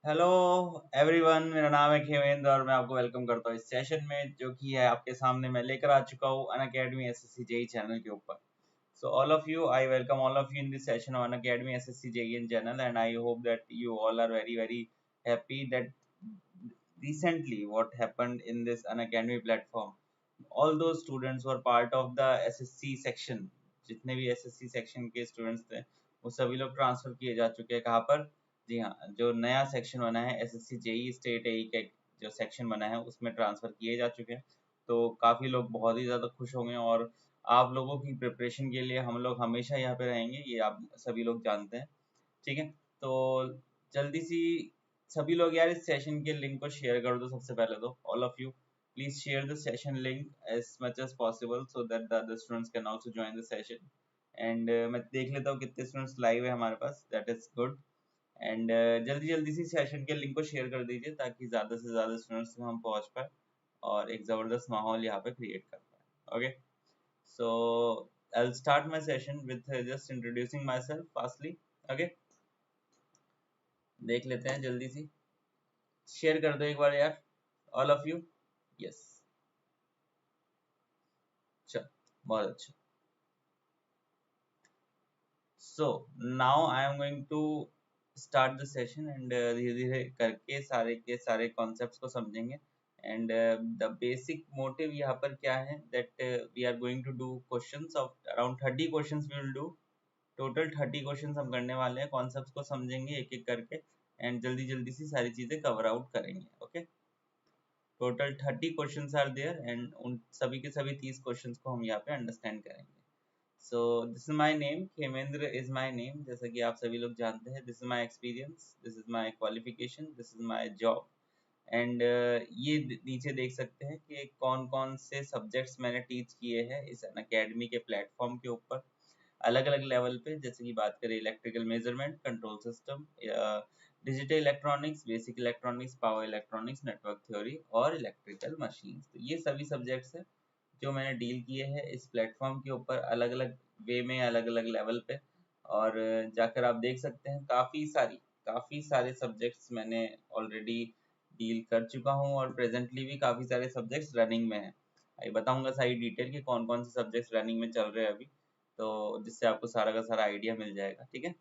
Hello everyone, मेरा नाम है खेमेंद्र और मैं आपको वेलकम करता हूँ इस सेशन में, जो कि है आपके सामने मैं लेकर आ चुका हूँ अनअकैडमी एसएससी जेई चैनल के ऊपर। So all of you, I welcome all of you in this session on Unacademy SSC JE in channel, and I hope that you all are very happy that recently what happened in this unacademy platform, all those students who are part of the SSC section, जितने भी SSC section के students थे वो सभी लोग transfer किए जा चुके हैं। कहाँ पर? जी हाँ, जो नया सेक्शन बना है एसएससी जेई स्टेट एई का जो सेक्शन बना है उसमें ट्रांसफर किए जा चुके हैं। तो काफ़ी लोग बहुत ही ज़्यादा खुश होंगे और आप लोगों की प्रिपरेशन के लिए हम लोग हमेशा यहाँ पे रहेंगे, ये आप सभी लोग जानते हैं। ठीक है, तो जल्दी सी सभी लोग यार इस सेशन के लिंक को शेयर कर दो। सबसे पहले तो all of you please share the session link as much as possible so that the other students can also join the session. And मैं देख लेता हूँ कितने स्टूडेंट्स लाइव है हमारे पास, दैट इज गुड। एंड जल्दी जल्दी से सेशन के लिंक को शेयर कर दीजिए ताकि ज़्यादा से ज़्यादा स्टूडेंट्स तक हम पहुँच पाए और एक ज़बरदस्त माहौल यहाँ पे क्रिएट कर पाए। Okay, so I will start my session with just introducing my self fastly. Okay, देख लेते हैं जल्दी सी, शेयर कर दो एक बार यार ऑल ऑफ यू। यस, चल बहुत अच्छा। So now I am going to start the session and धीरे धीरे करके सारे के सारे कॉन्सेप्ट्स को समझेंगे। एंड द बेसिक मोटिव यहाँ पर क्या है, that we are going to do questions of around 30 questions we will do. Total 30 questions हम करने वाले हैं, कॉन्सेप्ट्स को समझेंगे एक एक करके एंड जल्दी जल्दी से सारी चीजें कवर आउट करेंगे। Okay, total 30 questions are there and उन सभी के सभी 30 क्वेश्चंस को हम यहाँ पे अंडरस्टैंड करेंगे। So this is my name, Khemendra is my name, जैसा कि आप सभी लोग जानते हैं। This is my experience, this is my qualification, this is my job. And ये नीचे देख सकते हैं कि कौन कौन से सब्जेक्ट्स मैंने टीच किए हैं इस अनअकैडमी के प्लेटफॉर्म के ऊपर अलग अलग लेवल पे। जैसे कि बात करें electrical measurement, control system, digital electronics, basic electronics, power electronics, network theory और इलेक्ट्रिकल मशीन्स, तो ये सभी सब्जेक्ट्स हैं जो मैंने डील किए हैं इस प्लेटफॉर्म के ऊपर अलग अलग वे में, अलग अलग लेवल पे। और जाकर आप देख सकते हैं काफ़ी सारे सब्जेक्ट्स मैंने ऑलरेडी डील कर चुका हूँ और प्रेजेंटली भी काफ़ी सारे सब्जेक्ट्स रनिंग में हैं। ये बताऊंगा सारी डिटेल कि कौन कौन से सब्जेक्ट्स रनिंग में चल रहे हैं अभी, तो जिससे आपको सारा का सारा आइडिया मिल जाएगा। ठीक है,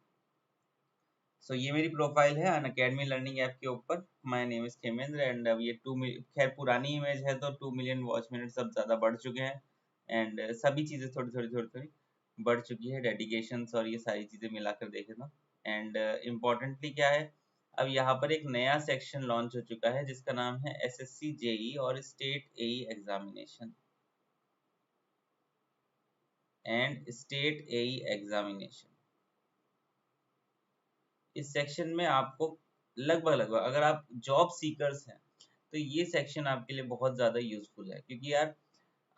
सो ये मेरी प्रोफाइल है अनअकैडमी लर्निंग ऐप के ऊपर। My name is Khemendra and अब ये खैर पुरानी इमेज है तो 2 मिलियन वॉच मिनट सब ज़्यादा बढ़ चुके हैं एंड सभी चीज़ें थोड़ी थोड़ी बढ़ चुकी है, डेडिकेशंस और ये सारी चीज़ें मिलाकर देखें तो। एंड इम्पॉर्टेंटली क्या है, अब यहाँ पर एक नया सेक्शन लॉन्च हो चुका है जिसका नाम है एसएससी जेई और state AE examination and state AE examination. इस सेक्शन में आपको लगभग अगर आप जॉब सीकर्स हैं तो ये सेक्शन आपके लिए बहुत ज़्यादा यूजफुल है, क्योंकि यार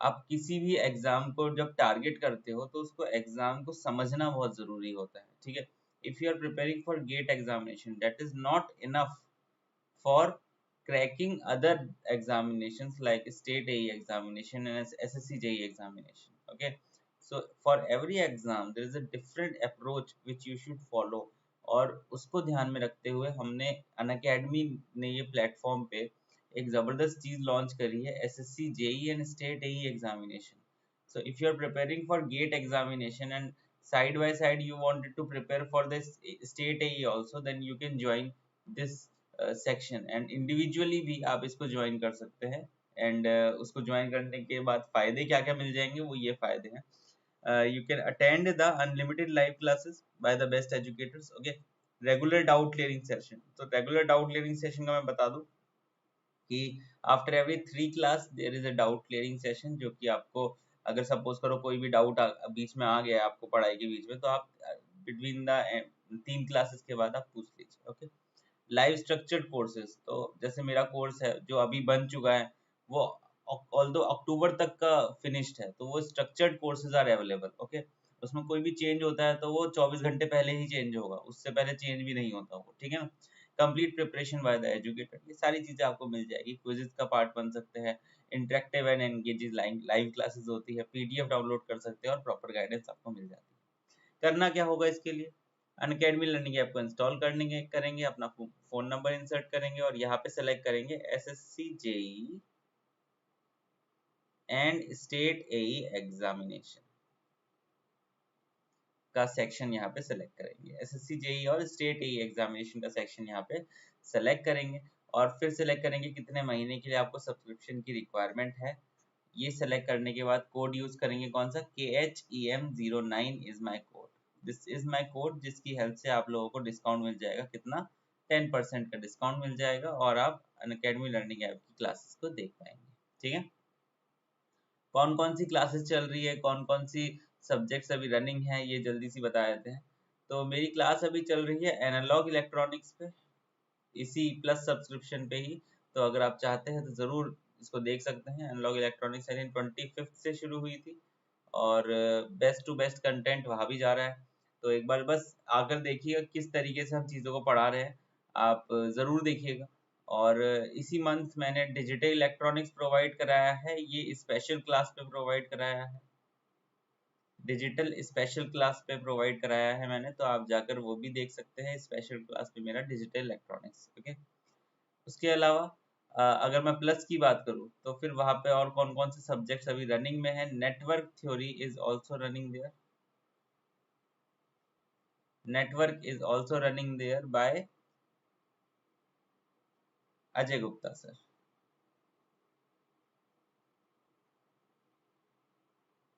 आप किसी भी एग्जाम को जब टारगेट करते हो तो उसको एग्जाम को समझना बहुत ज़रूरी होता है। ठीक है, if you are preparing for GATE examination that is not enough for cracking other examinations like state AE examination and SSC JE examination. Okay, so for every exam there is a different approach which you should follow, और उसको ध्यान में रखते हुए हमने Unacademy ने ये platform पे एक ज़बरदस्त चीज़ लॉन्च करी है, SSC JE and state AE examination. So if you are preparing for GATE examination and side by side you wanted to prepare for this state AE also, then you can join this section and individually भी आप इसको join कर सकते हैं। And उसको join करने के बाद फायदे क्या क्या मिल जाएंगे, वो ये फायदे हैं, you can attend the unlimited live classes by the best educators. Okay, regular doubt clearing session, तो रेगुलर डाउट क्लियरिंग सेशन का मैं बता दूं कि after every 3 class there is a doubt clearing session, जो कि आपको अगर सपोज करो कोई भी डाउट बीच में आ गया आपको पढ़ाई के बीच में, तो आप बिटवीन द 3 क्लासेस के बाद आप पूछ लीजिए। ओके, लाइव स्ट्रक्चर्ड कोर्सेज, तो जैसे मेरा कोर्स है जो अभी बन चुका है वो ऑल्दो अक्टूबर तक का फिनिश्ड है, तो वो structured courses are available. Okay, उसमें कोई भी चेंज होता है तो वो 24 घंटे पहले ही चेंज होगा, उससे पहले चेंज भी नहीं होता वो। ठीक है ना, complete preparation by the educator, ये सारी चीजें आपको मिल जाएगी। क्विज़ेस का पार्ट बन सकते हैं, interactive and engaging live classes होती है, पीडीएफ डाउनलोड कर सकते हैं और प्रॉपर गाइडेंस आपको मिल जाती है। करना क्या होगा इसके लिए, अनअकैडमी लर्निंग ऐप को इंस्टॉल करेंगे, अपना फोन नंबर इंसर्ट करेंगे और यहाँ पे सेलेक्ट करेंगे SSC JEE and state AE examination का सेक्शन यहाँ पे सेलेक्ट करेंगे। SSC JEE और स्टेट AE एग्जामिनेशन का सेक्शन यहाँ पे सेलेक्ट करेंगे और फिर सेलेक्ट करेंगे कितने महीने के लिए आपको सब्सक्रिप्शन की रिक्वायरमेंट है। ये सेलेक्ट करने के बाद कोड यूज करेंगे, कौन सा, KHEM09 is my code. This is my code, जिसकी हेल्प से आप लोगों को डिस्काउंट मिल जाएगा, कितना, 10% का डिस्काउंट मिल जाएगा और आप अनअकैडमी लर्निंग ऐप की क्लासेस को देख पाएंगे। ठीक है, कौन कौन सी क्लासेस चल रही है, कौन कौन सी सब्जेक्ट्स अभी रनिंग है, ये जल्दी सी बता देते हैं। तो मेरी क्लास अभी चल रही है एनालॉग इलेक्ट्रॉनिक्स पे, इसी प्लस सब्सक्रिप्शन पे ही। तो अगर आप चाहते हैं तो ज़रूर इसको देख सकते हैं। एनालॉग इलेक्ट्रॉनिक्स 25 से शुरू हुई थी और बेस्ट टू बेस्ट कंटेंट वहाँ भी जा रहा है। तो एक बार बस आकर देखिएगा किस तरीके से हम चीज़ों को पढ़ा रहे हैं, आप ज़रूर देखिएगा। और इसी मंथ मैंने डिजिटल इलेक्ट्रॉनिक्स प्रोवाइड कराया है, ये स्पेशल क्लास पे प्रोवाइड कराया है, डिजिटल स्पेशल क्लास पे प्रोवाइड कराया है मैंने, तो आप जाकर वो भी देख सकते हैं। स्पेशल क्लास पे मेरा डिजिटल इलेक्ट्रॉनिक्स, ओके। उसके अलावा अगर मैं प्लस की बात करूँ तो फिर वहाँ पे और कौन कौन से सब्जेक्ट्स अभी रनिंग में है। Network theory is also running there, network is also running there by Ajay Gupta sir,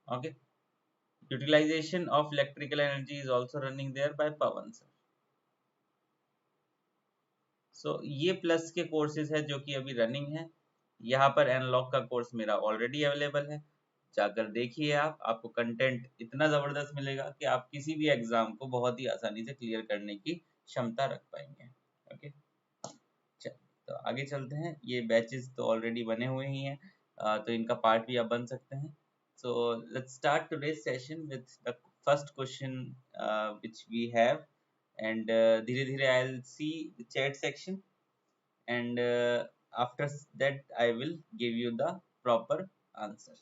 okay. Utilisation of electrical energy is also running there by Pavan sir. So ये प्लस के कोर्सेज है जो कि अभी रनिंग है। यहाँ पर एनालॉग का कोर्स मेरा ऑलरेडी अवेलेबल है, जाकर देखिए आप, आपको कंटेंट इतना ज़बरदस्त मिलेगा कि आप किसी भी एग्ज़ाम को बहुत ही आसानी से क्लियर करने की क्षमता रख पाएंगे, ओके। चल, तो आगे चलते हैं। ये बैचेस तो ऑलरेडी बने हुए ही हैं, तो इनका पार्ट भी आप बन सकते हैं। So let's start today's session with the first question which we have, and धीरे धीरे I will see the chat section and after that I will give you the proper answer.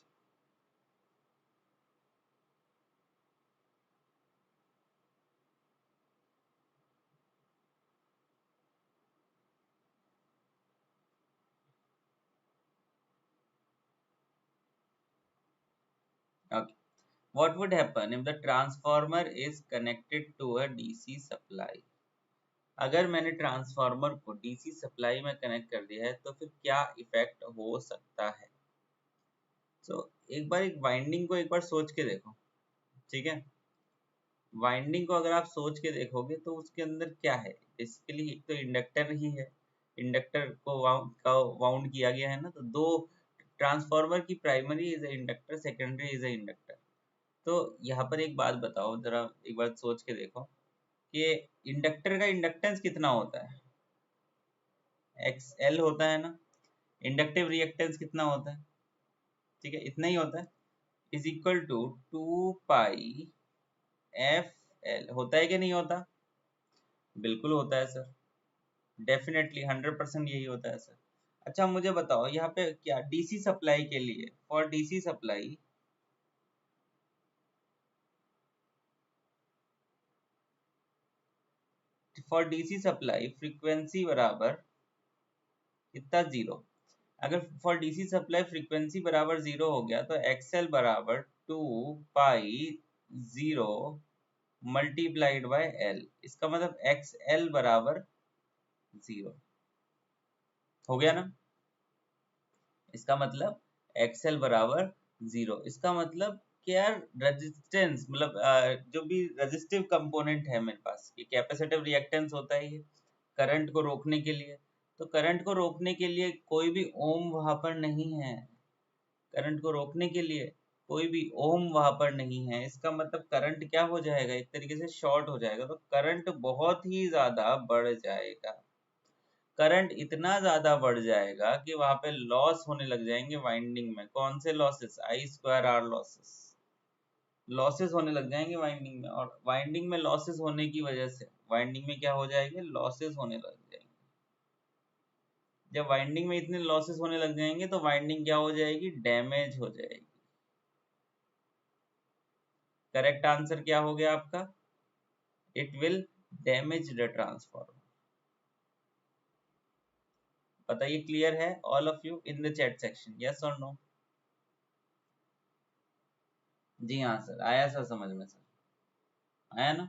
Okay, what would happen if the transformer is connected to a DC supply? अगर मैंने transformer को DC supply में connect कर दिया है तो फिर क्या इफेक्ट हो सकता है। तो एक बार एक वाइंडिंग को एक बार सोच के देखो, ठीक है। वाइंडिंग को अगर आप सोच के देखोगे तो उसके अंदर क्या है, बेसिकली एक तो इंडक्टर ही है, इंडक्टर को वाउंड किया गया है ना। तो दो ट्रांसफार्मर की primary is a inductor, secondary is a inductor. तो यहाँ पर एक बात बताओ जरा, एक बार सोच के देखो कि इंडक्टर का इंडक्टेंस कितना होता है, XL होता है ना। इंडक्टिव रिएक्टेंस कितना होता है, ठीक है, इतना ही होता है, is equal to 2 pi FL। होता है कि नहीं होता, बिल्कुल होता है सर, डेफिनेटली 100% यही होता है सर। अच्छा मुझे बताओ यहाँ पे क्या डीसी सप्लाई के लिए, for DC supply, for DC supply frequency बराबर कितना, 0। अगर फॉर डीसी सप्लाई फ्रीक्वेंसी बराबर 0 हो गया तो XL बराबर 2 पाई 0 मल्टीप्लाइड बाय L। इसका मतलब XL बराबर 0 हो गया ना। इसका मतलब XL बराबर 0, इसका मतलब क्या, रेजिस्टेंस मतलब जो भी रेजिस्टिव कंपोनेंट है मेरे पास, ये कैपेसिटिव रिएक्टेंस होता है ये करंट को रोकने के लिए। तो करंट को रोकने के लिए कोई भी ओम वहां पर नहीं है, करंट को रोकने के लिए कोई भी ओम वहां पर नहीं है। इसका मतलब करंट क्या हो जाएगा, एक तरीके से शॉर्ट हो जाएगा, तो करंट बहुत ही ज्यादा बढ़ जाएगा। करंट इतना ज्यादा बढ़ जाएगा कि वहां पे लॉस होने लग जाएंगे वाइंडिंग में। कौन से लॉसेस, I2R लॉसेस, लॉसेस होने लग जाएंगे वाइंडिंग में। और वाइंडिंग में लॉसेस होने की वजह से वाइंडिंग में क्या हो जाएंगे, लॉसेस होने लग जाएंगे। जब वाइंडिंग में इतने लॉसेस होने लग जाएंगे तो वाइंडिंग क्या हो जाएगी, डैमेज हो जाएगी। करेक्ट आंसर क्या हो गया आपका, it will damage the transformer. बताइए क्लियर है all of you in the chat section, yes or no? जी हाँ सर, आया सर समझ में सर, आया ना,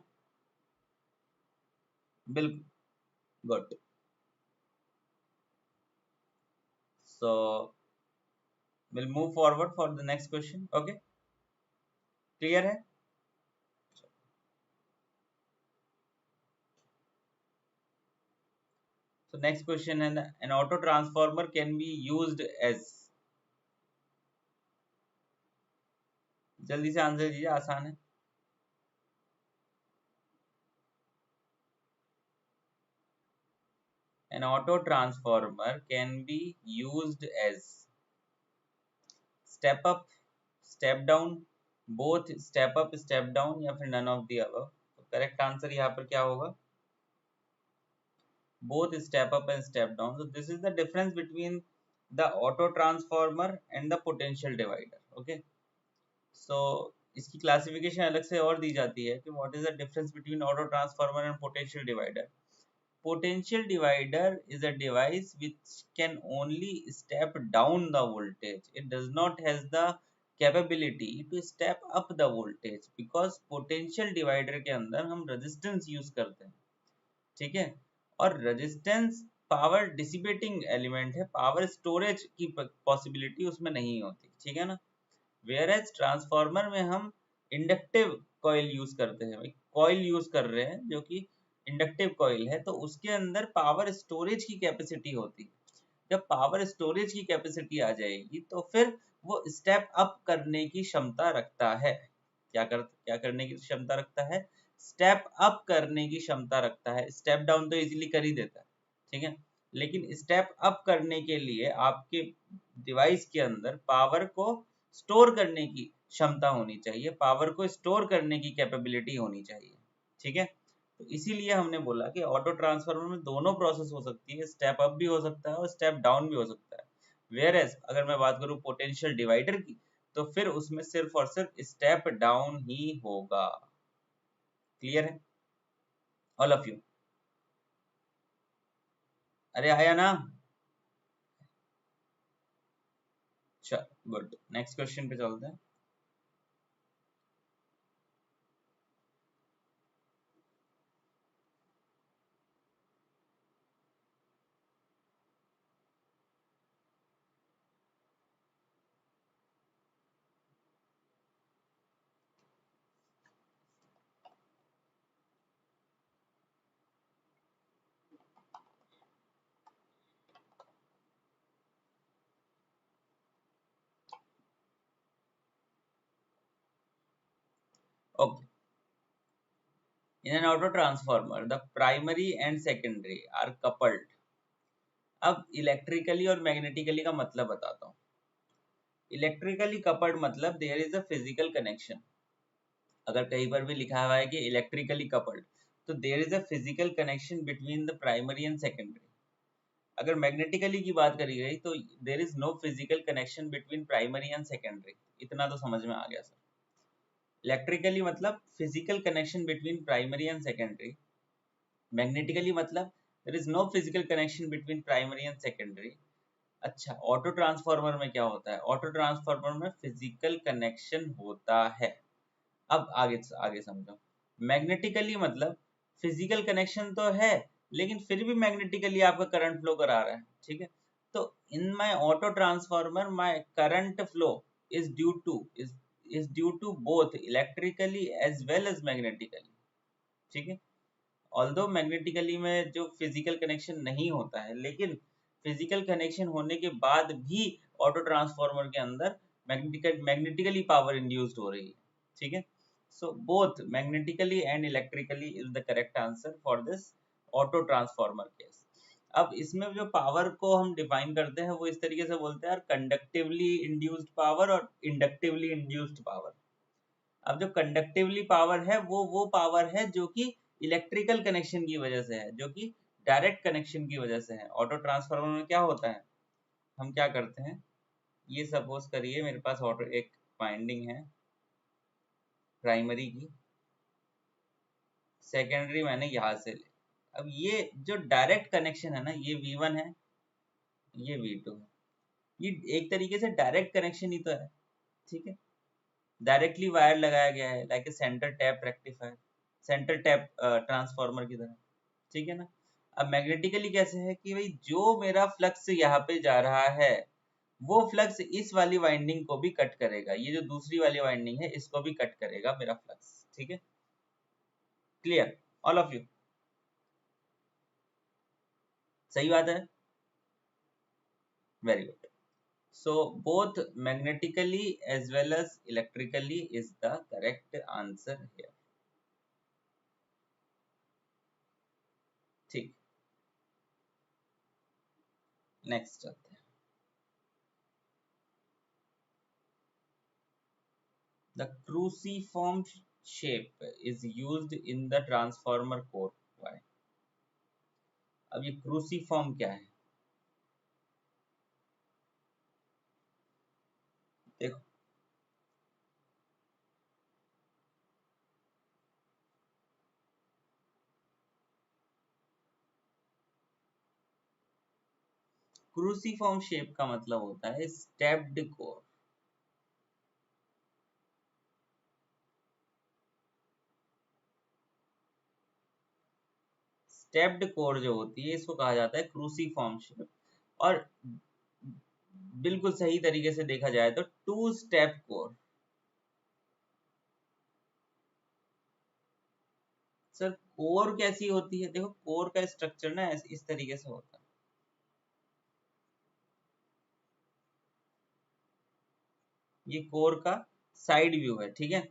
बिल्कुल, good. So we'll move forward for the next question. Okay, clear है. So next question है, an auto transformer can be used as, जल्दी से आंसर दीजिए, आसान है. An auto transformer can be used as step up, step down, both step up, step down, या फिर none of the above. तो correct answer यहाँ पर क्या होगा? Both step up and step down. So this is the difference between the auto transformer and the potential divider. Okay. So इसकी classification अलग से और दी जाती है कि what is the difference between auto transformer and potential divider. Potential divider is a device which can only step down the voltage. It does not has the capability to step up the voltage because potential divider के अंदर हम resistance use करते हैं, ठीक है, और resistance power dissipating element है, power storage की पॉसिबिलिटी उसमें नहीं होती, ठीक है ना. वेयर एज ट्रांसफार्मर में हम इंडक्टिव कॉइल यूज करते हैं, कॉइल यूज कर रहे हैं जो कि इंडक्टिव कॉइल है, तो उसके अंदर पावर स्टोरेज की कैपेसिटी होती है. जब पावर स्टोरेज की कैपेसिटी आ जाएगी तो फिर वो स्टेप अप करने की क्षमता रखता है. क्या करने की क्षमता रखता है? स्टेप अप करने की क्षमता रखता है. स्टेप डाउन तो इजीली कर ही देता है, ठीक है, लेकिन स्टेप अप करने के लिए आपके डिवाइस के अंदर पावर को स्टोर करने की क्षमता होनी चाहिए, पावर को स्टोर करने की कैपेबिलिटी होनी चाहिए, ठीक है. तो इसीलिए हमने बोला कि ऑटो ट्रांसफार्मर में दोनों प्रोसेस हो सकती है, स्टेप अप भी हो सकता है और स्टेप डाउन भी हो सकता है. वेयर एज अगर मैं बात करूं पोटेंशियल डिवाइडर की, तो फिर उसमें सिर्फ और सिर्फ स्टेप डाउन ही होगा. क्लियर है ऑल ऑफ यू? अरे आया ना. अच्छा गुड, नेक्स्ट क्वेश्चन पे चलते हैं. Okay. In an auto transformer, the primary and secondary are coupled. अब इलेक्ट्रिकली और मैग्नेटिकली का मतलब बताता हूँ. इलेक्ट्रिकली कपल्ड मतलब there is a physical connection. अगर कहीं पर भी लिखा हुआ है कि इलेक्ट्रिकली कपल्ड, तो there is a physical connection between the primary and secondary. अगर मैग्नेटिकली की बात करी गई तो there is no physical connection between primary and secondary. इतना तो समझ में आ गया सर. इलेक्ट्रिकली मतलब physical connection between primary and secondary. Magnetically मतलब there is no physical connection between primary and secondary. अच्छा, ऑटो ट्रांसफार्मर में क्या होता है? ऑटो ट्रांसफार्मर में फिजिकल कनेक्शन होता है. अब आगे आगे समझो. मैग्नेटिकली मतलब फिजिकल कनेक्शन तो है, लेकिन फिर भी मैग्नेटिकली आपका करंट फ्लो करा रहा है, ठीक है. तो in my auto transformer my current flow is due to both electrically as well as magnetically, ठीक है. ऑल्दो मैग्नेटिकली में जो फिजिकल कनेक्शन नहीं होता है, लेकिन फिजिकल कनेक्शन होने के बाद भी ऑटो ट्रांसफार्मर के अंदर मैग्नेटिकली पावर इंड्यूस्ड हो रही है, ठीक है. So both magnetically and electrically is the correct answer for this auto transformer case. अब इसमें जो पावर को हम डिफाइन करते हैं वो इस तरीके से बोलते हैं कंडक्टिवली इंड्यूस्ड पावर और इंडक्टिवली इंड्यूस्ड पावर. अब जो कंडक्टिवली पावर है वो पावर है जो कि इलेक्ट्रिकल कनेक्शन की वजह से है, जो कि डायरेक्ट कनेक्शन की वजह से है. ऑटो ट्रांसफार्मर में क्या होता है, हम क्या करते हैं, ये सपोज करिए मेरे पास ऑटो एक वाइंडिंग है प्राइमरी की, सेकेंडरी मैंने यहाँ से ले। अब ये जो डायरेक्ट कनेक्शन है ना, ये V1 है, ये V2 है, ये एक तरीके से डायरेक्ट कनेक्शन ही तो है, ठीक है। डायरेक्टली वायर लगाया गया है, like a centre tap rectifier, centre tap transformer की तरह, ठीक है ना। अब मैग्नेटिकली कैसे है कि भाई जो मेरा फ्लक्स यहाँ पे जा रहा है, वो फ्लक्स इस वाली वाइंडिंग को भी कट करेगा, ये जो दूसरी वाली वाइंडिंग है इसको भी कट करेगा मेरा फ्लक्स, ठीक है। Clear all of you? सही बात है, very good. So both magnetically as well as electrically is the correct answer here. ठीक, नेक्स्ट चलते हैं। The cruciform shape is used in the transformer core. Why? अब ये क्रूसीफॉर्म क्या है? देखो, क्रूसीफॉर्म शेप का मतलब होता है स्टेप्ड कोर। स्टेप्ड कोर जो होती है इसको कहा जाता है क्रूसीफॉर्म शेप। और बिल्कुल सही तरीके से देखा जाए तो two step core. Sir core कैसी होती है? देखो कोर का स्ट्रक्चर ना इस तरीके से होता है। ये कोर का साइड व्यू है, ठीक है।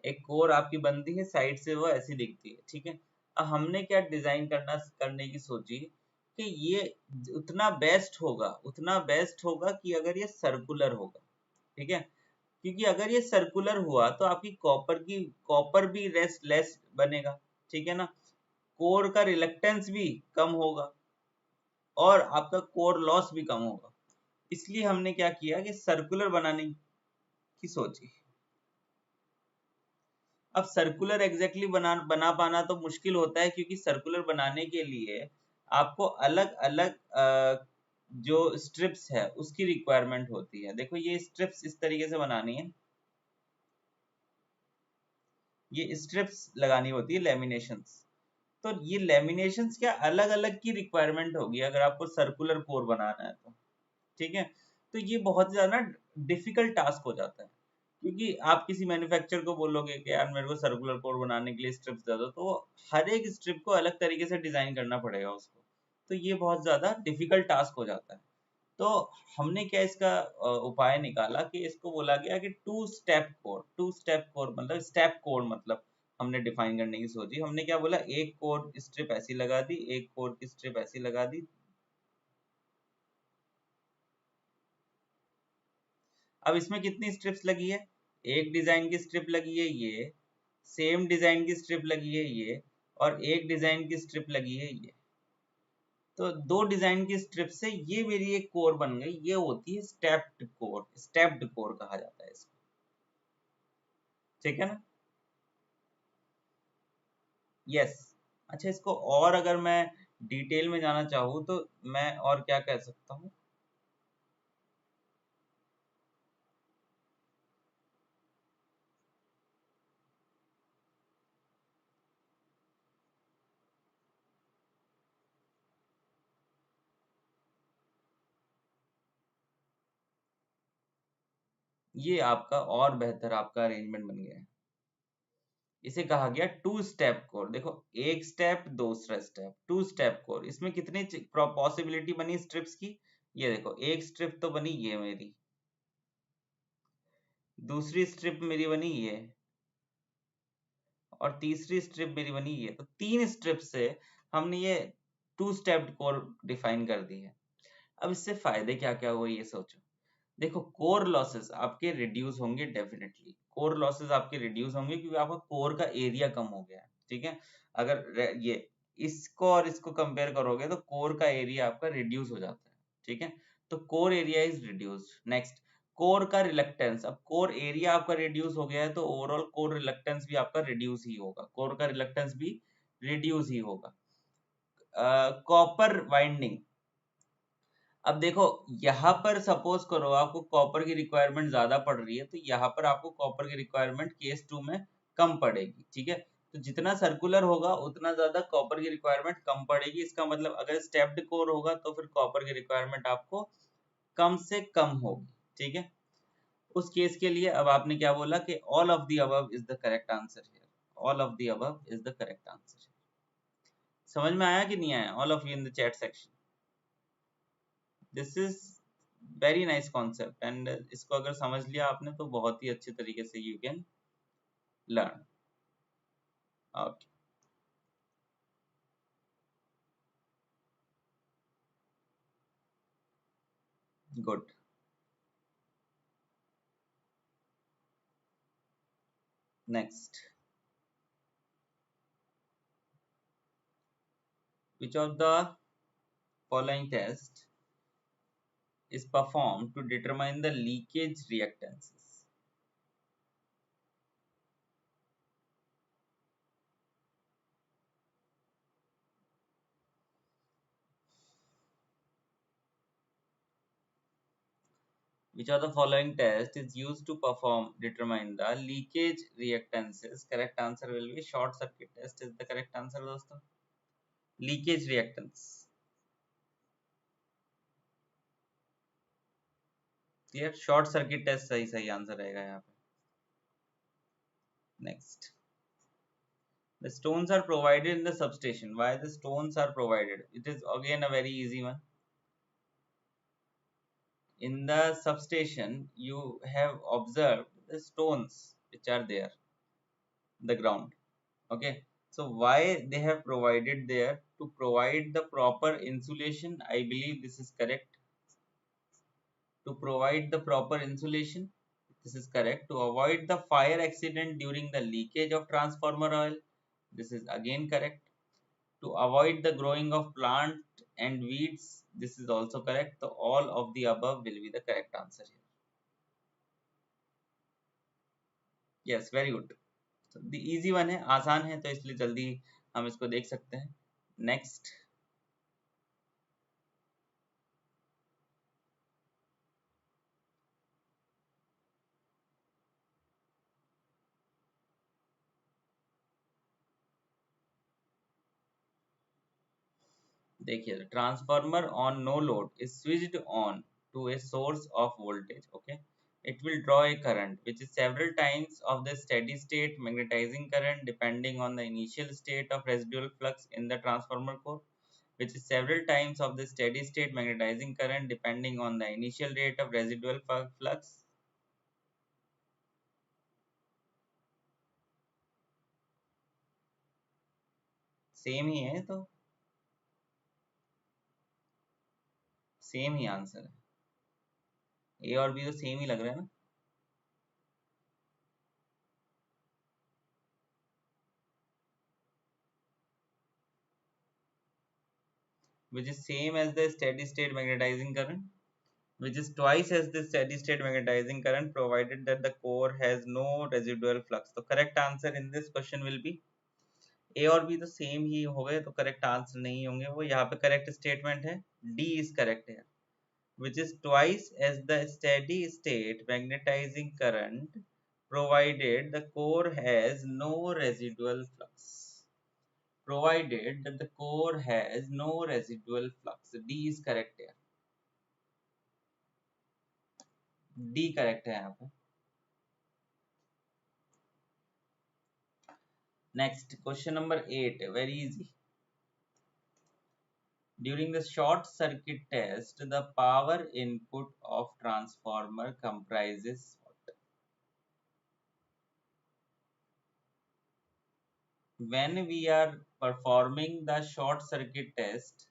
एक कोर आपकी बनती है, साइड से वो ऐसी दिखती है, ठीक है। अब हमने क्या डिजाइन करने की सोची कि ये उतना बेस्ट होगा, उतना बेस्ट होगा कि अगर ये सर्कुलर होगा, ठीक है। क्योंकि अगर ये सर्कुलर हुआ तो आपकी कॉपर भी लेस बनेगा, ठीक है ना। कोर का रिलक्टेंस भी कम होगा और आपका कोर लॉस भी कम होगा। इसलिए हमने क्या किया कि सर्कुलर बनाने की सोची। अब सर्कुलर एग्जैक्टली बना पाना तो मुश्किल होता है, क्योंकि सर्कुलर बनाने के लिए आपको अलग अलग जो स्ट्रिप्स है उसकी रिक्वायरमेंट होती है। देखो ये स्ट्रिप्स इस तरीके से बनानी है, ये स्ट्रिप्स लगानी होती है, लेमिनेशंस। तो ये लेमिनेशंस क्या अलग अलग की रिक्वायरमेंट होगी अगर आपको सर्कुलर कोर बनाना है तो, ठीक है। तो ये बहुत ज्यादा डिफिकल्ट टास्क हो जाता है, क्योंकि आप किसी मैन्युफैक्चरर को बोलोगे कि यार मेरे को सर्कुलर कोर बनाने के लिए स्ट्रिप्स दे दो, तो हर एक स्ट्रिप को अलग तरीके से डिजाइन करना पड़ेगा उसको। तो ये बहुत ज्यादा डिफिकल्ट टास्क हो जाता है। तो हमने क्या इसका उपाय निकाला कि इसको बोला गया कि टू स्टेप कोर मतलब स्टेप कोड मतलब हमने डिफाइन करने की सोची। हमने क्या बोला, एक कोर स्ट्रिप ऐसी लगा दी, एक कोर की स्ट्रिप ऐसी लगा दी। अब इसमें कितनी स्ट्रिप्स लगी है? एक डिजाइन की स्ट्रिप लगी है ये, सेम डिजाइन की स्ट्रिप लगी है ये, और एक डिजाइन की स्ट्रिप लगी है ये। तो दो डिजाइन की स्ट्रिप से ये मेरी एक कोर बन गई, ये होती है स्टेप्ड कोर कहा जाता है इसको, ठीक है ना। यस। अच्छा, इसको और अगर मैं डिटेल में जाना चाहूँ तो मैं और क्या कह सकता हूँ? ये आपका और बेहतर आपका अरेंजमेंट बन गया है। इसे कहा गया टू स्टेप कोर। देखो, एक स्टेप, दूसरा स्टेप, टू स्टेप कोर। इसमें कितनी पॉसिबिलिटी बनी स्ट्रिप्स की? ये देखो, एक स्ट्रिप तो बनी ये मेरी, दूसरी स्ट्रिप मेरी बनी ये, और तीसरी स्ट्रिप मेरी बनी ये। तो तीन स्ट्रिप से हमने ये टू स्टेप्ड कोर डिफाइन कर दी है। अब इससे फायदे क्या क्या हुए ये सोचो। देखो, कोर लॉसेस आपके रिड्यूस होंगे, डेफिनेटली कोर लॉसेस आपके रिड्यूस होंगे, क्योंकि आपका कोर का एरिया कम हो गया है, ठीक है। अगर ये इसको और इसको कंपेयर करोगे तो कोर का एरिया आपका रिड्यूस हो जाता है, ठीक है। तो core area is reduced. Next, core का रिलक्टेंस, अब कोर एरिया आपका रिड्यूस हो गया है तो ओवरऑल कोर रिलक्टेंस भी आपका रिड्यूस ही होगा, कोर का रिलक्टेंस भी रिड्यूस ही होगा। कॉपर वाइंडिंग, अब देखो यहाँ पर सपोज करो आपको कॉपर की रिक्वायरमेंट ज्यादा पड़ रही है, तो यहाँ पर आपको कॉपर की रिक्वायरमेंट केस 2 में कम पड़ेगी, ठीक है। तो जितना सर्कुलर होगा उतना ज्यादा कॉपर की रिक्वायरमेंट कम पड़ेगी। इसका मतलब अगर स्टेप्ड कोर होगा तो फिर कॉपर की रिक्वायरमेंट आपको कम से कम होगी, ठीक है। उस केस के लिए अब आपने क्या बोला कि all of the above is the correct answer here, all of the above is the correct answer. समझ में आया कि नहीं आया, all of you in the chat section. This is very nice concept and इसको अगर समझ लिया आपने तो बहुत ही अच्छे तरीके से you can learn. Okay, good. Next, which of the following test is performed to determine the leakage reactances? Which of the following test is used to perform determine the leakage reactances? Correct answer will be short circuit test is the correct answer दोस्तों। Leakage reactance, clear, short circuit test सही सही answer रहेगा यहाँ पे। Next, the stones are provided in the substation. Why the stones are provided? It is again a very easy one. In the substation you have observed the stones which are there, the ground, okay. So why they have provided there? To provide the proper insulation, I believe this is correct. To provide the proper insulation, this is correct. To avoid the fire accident during the leakage of transformer oil, this is again correct. To avoid the growing of plant and weeds, this is also correct. So all of the above will be the correct answer here. Yes, very good. So the easy one है, आसान है तो इसलिए जल्दी हम इसको देख सकते हैं। नेक्स्ट, देखिए, transformer on no load is switched on to a source of voltage, okay. It will draw a current which is several times of the steady state magnetizing current depending on the initial state of residual flux in the transformer core, which is several times of the steady state magnetizing current depending on the initial rate of residual flux। Same ही है तो, same ही answer है, ए और B तो same ही लग रहा है ना। which is same as the steady state magnetizing current, which is twice as the steady state magnetizing current provided that the core has no residual flux। तो correct answer in this question will be ए और B तो same ही हो गए तो correct answer नहीं होंगे वो, यहाँ पे करेक्ट स्टेटमेंट है डी इज करेक्ट है, which is twice as the steady state magnetizing current provided the core has no residual flux, provided that the core has no residual flux। D is correct here, D correct है यहाँ पे। Next, question number 8, very easy. During the short circuit test, the power input of transformer comprises what? When we are performing the short circuit test,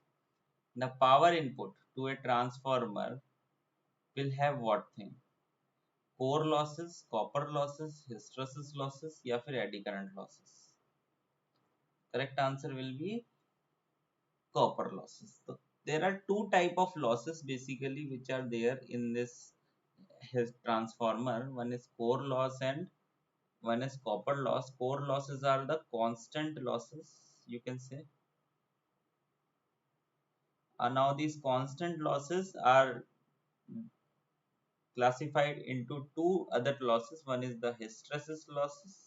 the power input to a transformer will have what thing? Core losses, copper losses, hysteresis losses या फिर eddy current losses? Correct answer will be copper losses। So there are two type of losses basically which are there in this transformer, one is core loss and one is copper loss. Core losses are the constant losses, you can say. Now these constant losses are classified into two other losses. One is the hysteresis losses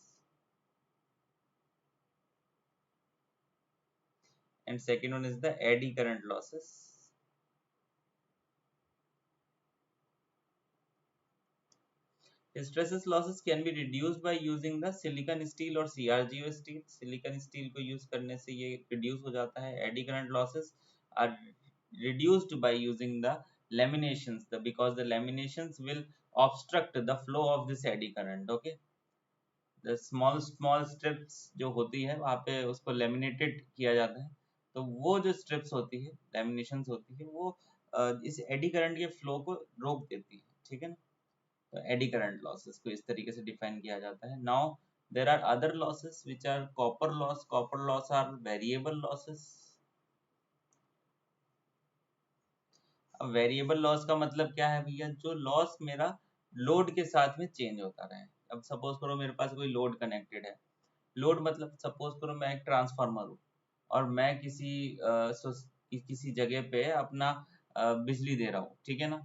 and second one is the eddy current losses. Hysteresis losses can be reduced by using the silicon steel or CRGO steel. Silicon steel को use करने से ये reduce हो जाता है. Eddy current losses are reduced by using the laminations, because the laminations will obstruct the flow of this eddy current. Okay, the small strips जो होती है वहाँ पे उसको laminated किया जाता है, तो वो जो strips होती है, laminations होती है, वो इस eddy current के flow को रोक देती है. ठीक है ना. तो एडी करंट लॉसेस को इस तरीके से डिफाइन किया जाता है. Now there are other losses which are copper loss. Copper loss are variable losses. अब वेरिएबल लॉस का मतलब क्या है भैया? जो लॉस मेरा लोड के साथ में चेंज होता रहे. अब सपोज करो मेरे पास कोई लोड कनेक्टेड है. लोड मतलब सपोज करो मैं एक ट्रांसफार्मर हूँ और मैं किसी जगह पे अपना बिजली दे रहा हूँ. ठीक है ना,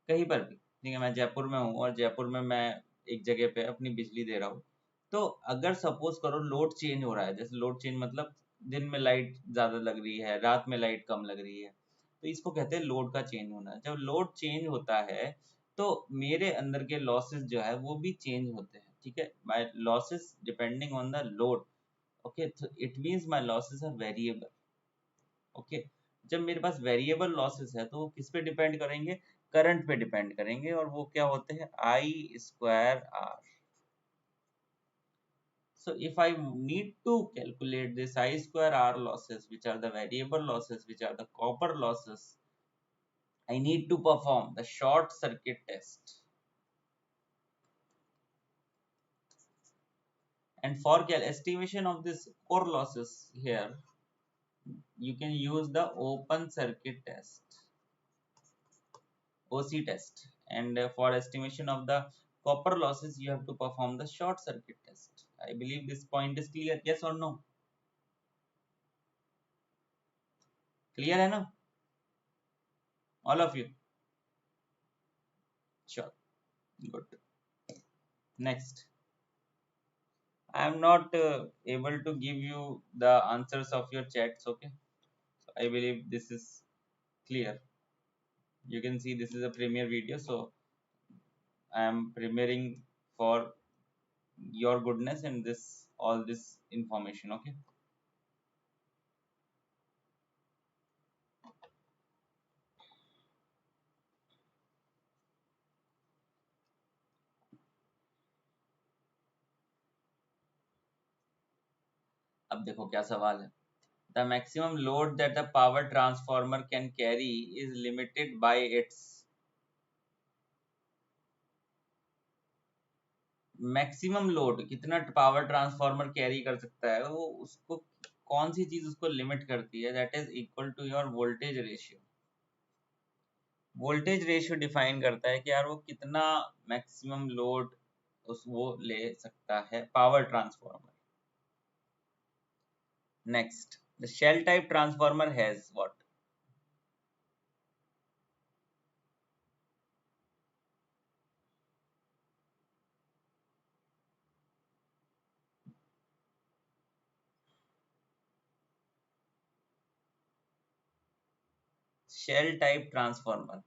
कहीं पर भी. ठीक है, मैं जयपुर में हूँ और जयपुर में मैं एक जगह पे अपनी बिजली दे रहा हूँ. तो अगर सपोज करो लोड चेंज हो रहा है, जैसे लोड चेंज मतलब दिन में लाइट ज्यादा लग रही है, रात में लाइट कम लग रही है, तो इसको कहते हैं लोड का चेंज होना. जब लोड चेंज होता है तो मेरे अंदर के लॉसेस जो है वो भी चेंज होते हैं. ठीक है, my losses depending on the load. Okay, तो it means my losses are variable. Okay, जब मेरे पास वेरिएबल लॉसेस है तो वो किस पे डिपेंड करेंगे? करंट पे डिपेंड करेंगे, और वो क्या होते हैं? I square R. So if I need to calculate this I square R losses, which are the variable losses, which are the copper losses, I need to perform the short circuit test. And for estimation of this core losses here, you can use the open circuit test, OC test. And for estimation of the copper losses, you have to perform the short circuit test. I believe this point is clear. Yes or no? Clear है ना? All of you? Sure. Good. Next. I am not able to give you the answers of your chats. Okay, so I believe this is clear. You can see this is a premiere video, so I am premiering for your goodness and all this information. Okay, अब देखो क्या सवाल है. The maximum load that the power transformer can carry is limited by its maximum load. कितना power transformer carry कर सकता है वो, उसको कौन सी चीज उसको लिमिट करती है? That is equal to your voltage ratio. Voltage ratio define करता है कि यार वो कितना मैक्सिमम लोड वो ले सकता है power transformer. Next, the shell type transformer has what? Shell type transformer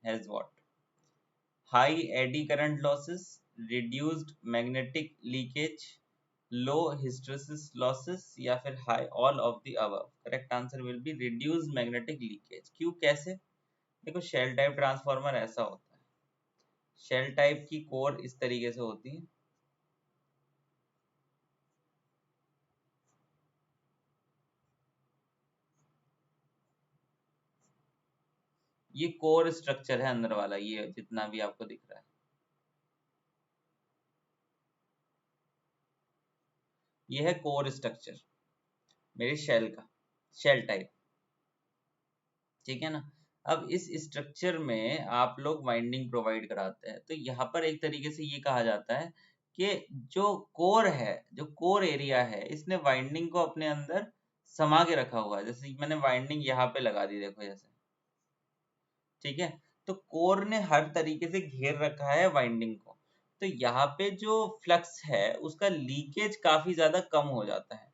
has what? High eddy current losses, reduced magnetic leakage, low hysteresis losses, या फिर high all of the above. Correct answer will be reduced magnetic leakage. क्यों, कैसे? देखो shell type transformer ऐसा होता है. Shell type की core इस तरीके से होती है. ये कोर स्ट्रक्चर है अंदर वाला, ये जितना भी आपको दिख रहा है, ये है कोर स्ट्रक्चर मेरे शेल का, शेल टाइप. ठीक है ना. अब इस स्ट्रक्चर में आप लोग वाइंडिंग प्रोवाइड कराते हैं, तो यहाँ पर एक तरीके से ये कहा जाता है कि जो कोर है, जो कोर एरिया है, इसने वाइंडिंग को अपने अंदर समा के रखा हुआ है। जैसे मैंने वाइंडिंग यहाँ पे लगा दी, देखो जैसे, ठीक है। तो कोर ने हर तरीके से घेर रखा है वाइंडिंग को, तो यहाँ पे जो फ्लक्स है उसका लीकेज काफी ज्यादा कम हो जाता है,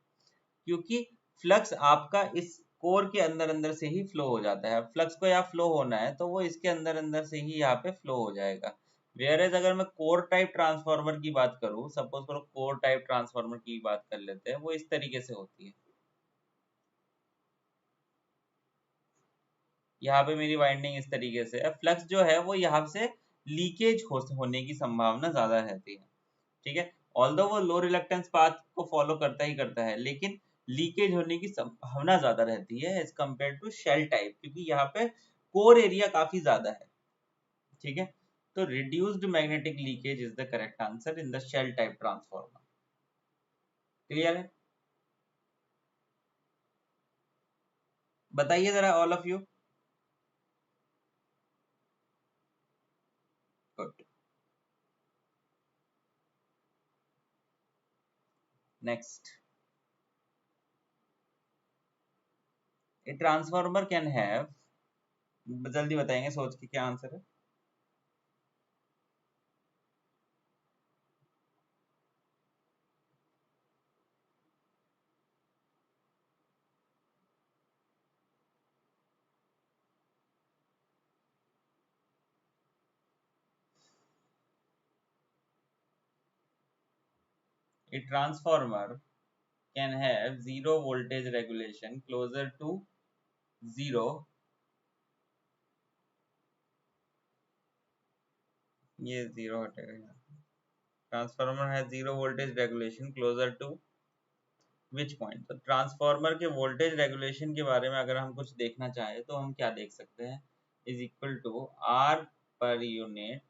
क्योंकि फ्लक्स आपका इस कोर के अंदर अंदर से ही फ्लो हो जाता है। फ्लक्स को यहाँ फ्लो होना है तो वो इसके अंदर अंदर से ही यहाँ पे फ्लो हो जाएगा। वेयर एज अगर मैं कोर टाइप ट्रांसफार्मर की बात करूँ, सपोज करो कोर टाइप ट्रांसफार्मर की बात कर लेते हैं, वो इस तरीके से होती है। यहाँ पे मेरी वाइंडिंग इस तरीके से है, फ्लक्स जो है वो यहाँ से लीकेज होने की संभावना ज्यादा रहती है, ठीक है। ऑल्दो वो लो रिलक्टेंस पाथ को फॉलो करता ही करता है, लेकिन लीकेज होने की संभावना ज्यादा रहती है as compare to shell type, क्योंकि यहाँ पे कोर एरिया काफी ज्यादा है, ठीक है। तो reduced magnetic leakage is the correct answer in the shell type transformer. Clear है? बताइए जरा all of you. Good. Next, a transformer can have, जल्दी बताएंगे सोच के क्या आंसर है। A transformer can have zero voltage regulation closer to zero. ये जीरो हटेगा। ट्रांसफार्मर है zero voltage regulation closer to which point. तो ट्रांसफार्मर के वोल्टेज रेगुलेशन के बारे में अगर हम कुछ देखना चाहें तो हम क्या देख सकते हैं, is equal to R per unit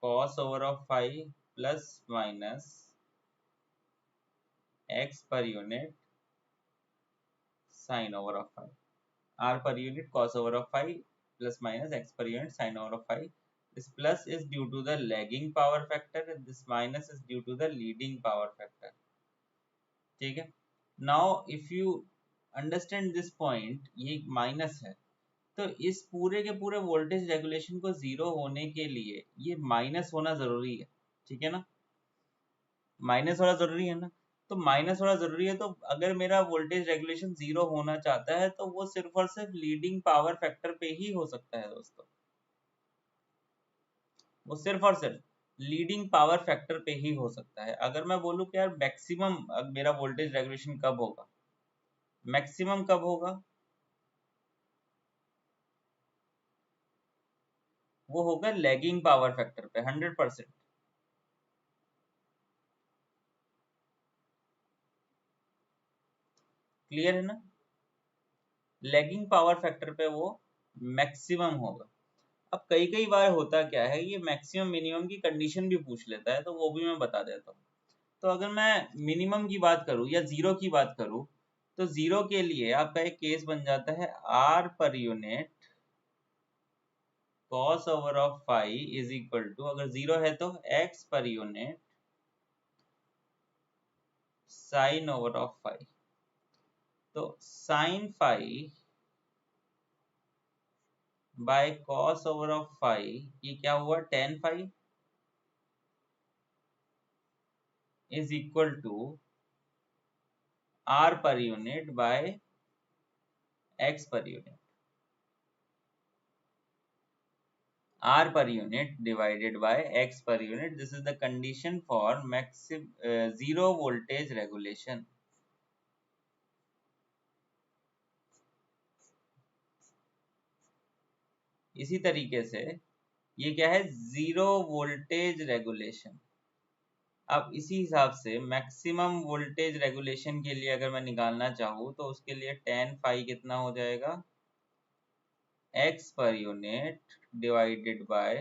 cos over of five plus minus X per unit sine over of five. r per unit cos over of phi plus minus x per unit sin over of phi. This plus is due to the lagging power factor and this minus is due to the leading power factor. ठीक है। Now if you understand this point, ये minus है, तो इस पूरे के पूरे voltage regulation को जीरो होने के लिए ये माइनस होना जरूरी है, ठीक है ना। माइनस होना जरूरी है ना, तो माइनस होना जरूरी है, तो अगर मेरा वोल्टेज रेगुलेशन जीरो होना चाहता है तो वो सिर्फ और सिर्फ लीडिंग पावर फैक्टर पे ही हो सकता है दोस्तों। वो सिर्फ और सिर्फ लीडिंग पावर फैक्टर पे ही हो सकता है। अगर मैं बोलूं कि यार मैक्सिमम मेरा वोल्टेज रेगुलेशन कब होगा, मैक्सिमम कब होगा, वो होगा लैगिंग पावर फैक्टर पे 100%। क्लियर है ना, लैगिंग पावर फैक्टर पे वो मैक्सिमम होगा। अब कई कई बार होता क्या है, ये मैक्सिमम मिनिमम की कंडीशन भी पूछ लेता है, तो वो भी मैं बता देता हूँ। तो अगर मैं मिनिमम की बात करूँ या जीरो की बात करूँ, तो जीरो के लिए आपका एक केस बन जाता है R per unit cos over of phi is equal to, अगर जीरो है तो X per unit sine over of phi. तो sine phi by cos over of phi, ये क्या हुआ, tan phi is equal to R per unit by X per unit. R per unit divided by X per unit. This is the condition for zero voltage regulation. इसी तरीके से ये क्या है, zero voltage regulation. अब इसी हिसाब से मैक्सिमम वोल्टेज रेगुलेशन के लिए अगर मैं निकालना चाहूँ तो उसके लिए टेन फाई कितना हो जाएगा, X per unit divided by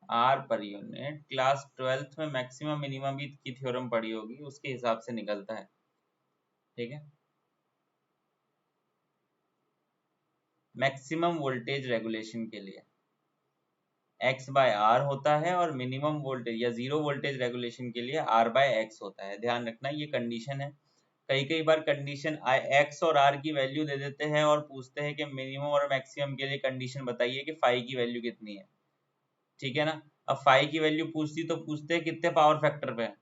R per unit. Class 12th में मैक्सिमम मिनिमम की थ्योरम पढ़ी होगी, उसके हिसाब से निकलता है, ठीक है। मैक्सिमम वोल्टेज रेगुलेशन के लिए x बाय आर होता है, और मिनिमम वोल्टेज या जीरो वोल्टेज रेगुलेशन के लिए r बाय एक्स होता है। ध्यान रखना ये कंडीशन है। कई कई बार कंडीशन x और r की वैल्यू दे देते हैं और पूछते हैं कि मिनिमम और मैक्सिमम के लिए कंडीशन बताइए कि फाई की वैल्यू कितनी है। ठीक है ना। अब फाई की वैल्यू पूछती तो पूछते हैं कितने पावर फैक्टर पे है।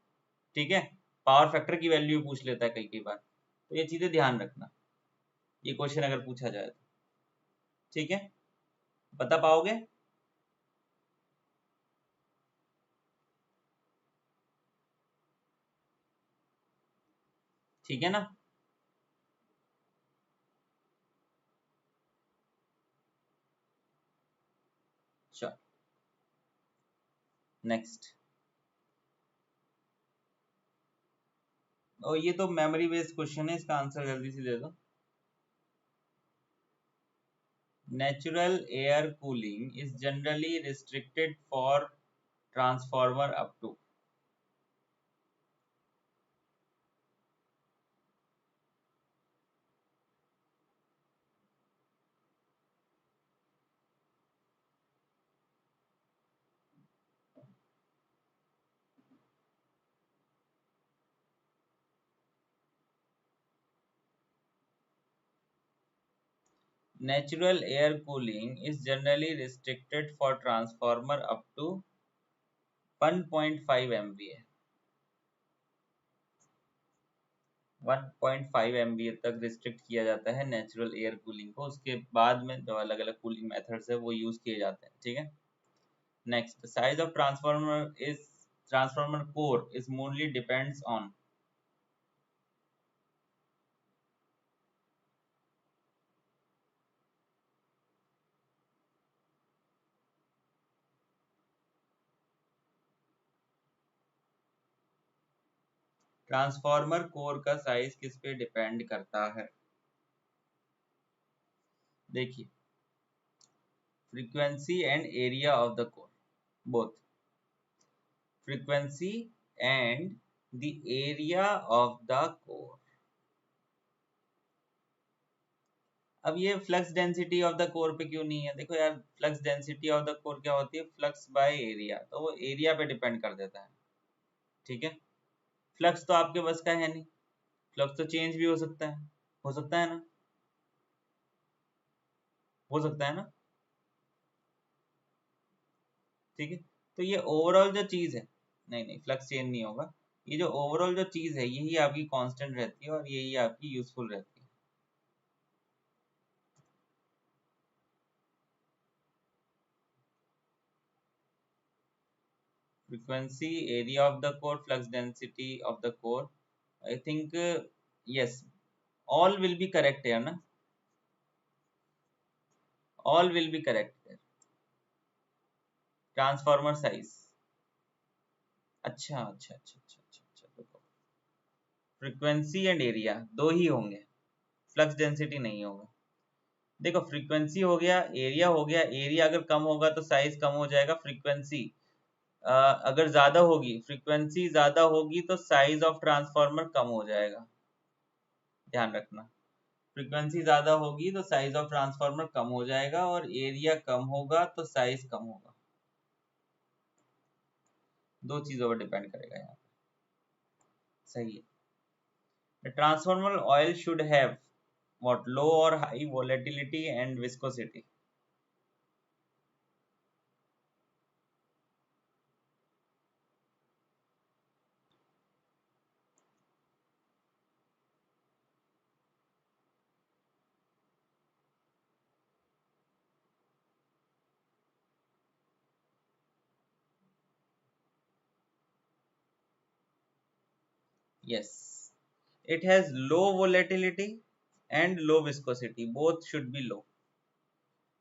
ठीक है, पावर फैक्टर की वैल्यू पूछ लेता है कई कई बार, तो ये चीजें ध्यान रखना, ये क्वेश्चन अगर पूछा जाए तो। ठीक है, बता पाओगे? ठीक है ना। चलो नेक्स्ट। और ये तो मेमोरी बेस्ड क्वेश्चन है, इसका आंसर जल्दी से दे दो। Natural air cooling is generally restricted for transformer up to. Natural air cooling is generally restricted for transformer up to 1.5 MVA। 1.5 MVA तक रिस्ट्रिक्ट किया जाता है नेचुरल एयर कूलिंग को। उसके बाद में जो अलग अलग कूलिंग मेथड्स है वो यूज किए जाते हैं। ठीक है, next. Size of transformer core is morely depends on. Transformer core का साइज किस पे डिपेंड करता है? देखिए, frequency and area of the core, both frequency and the area of the core। अब ये flux density of the core पे क्यों नहीं है? देखो यार, flux density of the core क्या होती है? फ्लक्स बाय एरिया, तो वो एरिया पे डिपेंड कर देता है। ठीक है, फ्लक्स तो आपके बस का है नहीं, फ्लक्स तो चेंज भी हो सकता है, हो सकता है ना, हो सकता है ना। ठीक है, तो ये ओवरऑल जो चीज है, नहीं नहीं फ्लक्स चेंज नहीं होगा। ये जो ओवरऑल जो चीज है यही आपकी कांस्टेंट रहती है और यही आपकी यूजफुल रहती है। frequency, area of the core, flux density of the core, I think yes, all will be correct here ना, all will be correct here। Transformer size, अच्छा अच्छा अच्छा अच्छा अच्छा अच्छा, देखो फ्रीक्वेंसी एंड एरिया दो ही होंगे, फ्लक्स डेंसिटी नहीं होगा। देखो फ्रीक्वेंसी हो गया, एरिया हो गया, एरिया अगर कम होगा तो साइज कम हो जाएगा। फ्रीक्वेंसी अगर ज्यादा होगी, फ्रीक्वेंसी ज्यादा होगी तो साइज ऑफ ट्रांसफॉर्मर कम हो जाएगा। ध्यान रखना, फ्रीक्वेंसी ज्यादा होगी तो साइज ऑफ ट्रांसफॉर्मर कम हो जाएगा, और एरिया कम होगा तो साइज कम होगा। दो चीजों पर डिपेंड करेगा यहाँ पे। सही है। The transformer oil should have what? Low or high volatility and viscosity। Yes, it has low volatility and low viscosity, both should be low।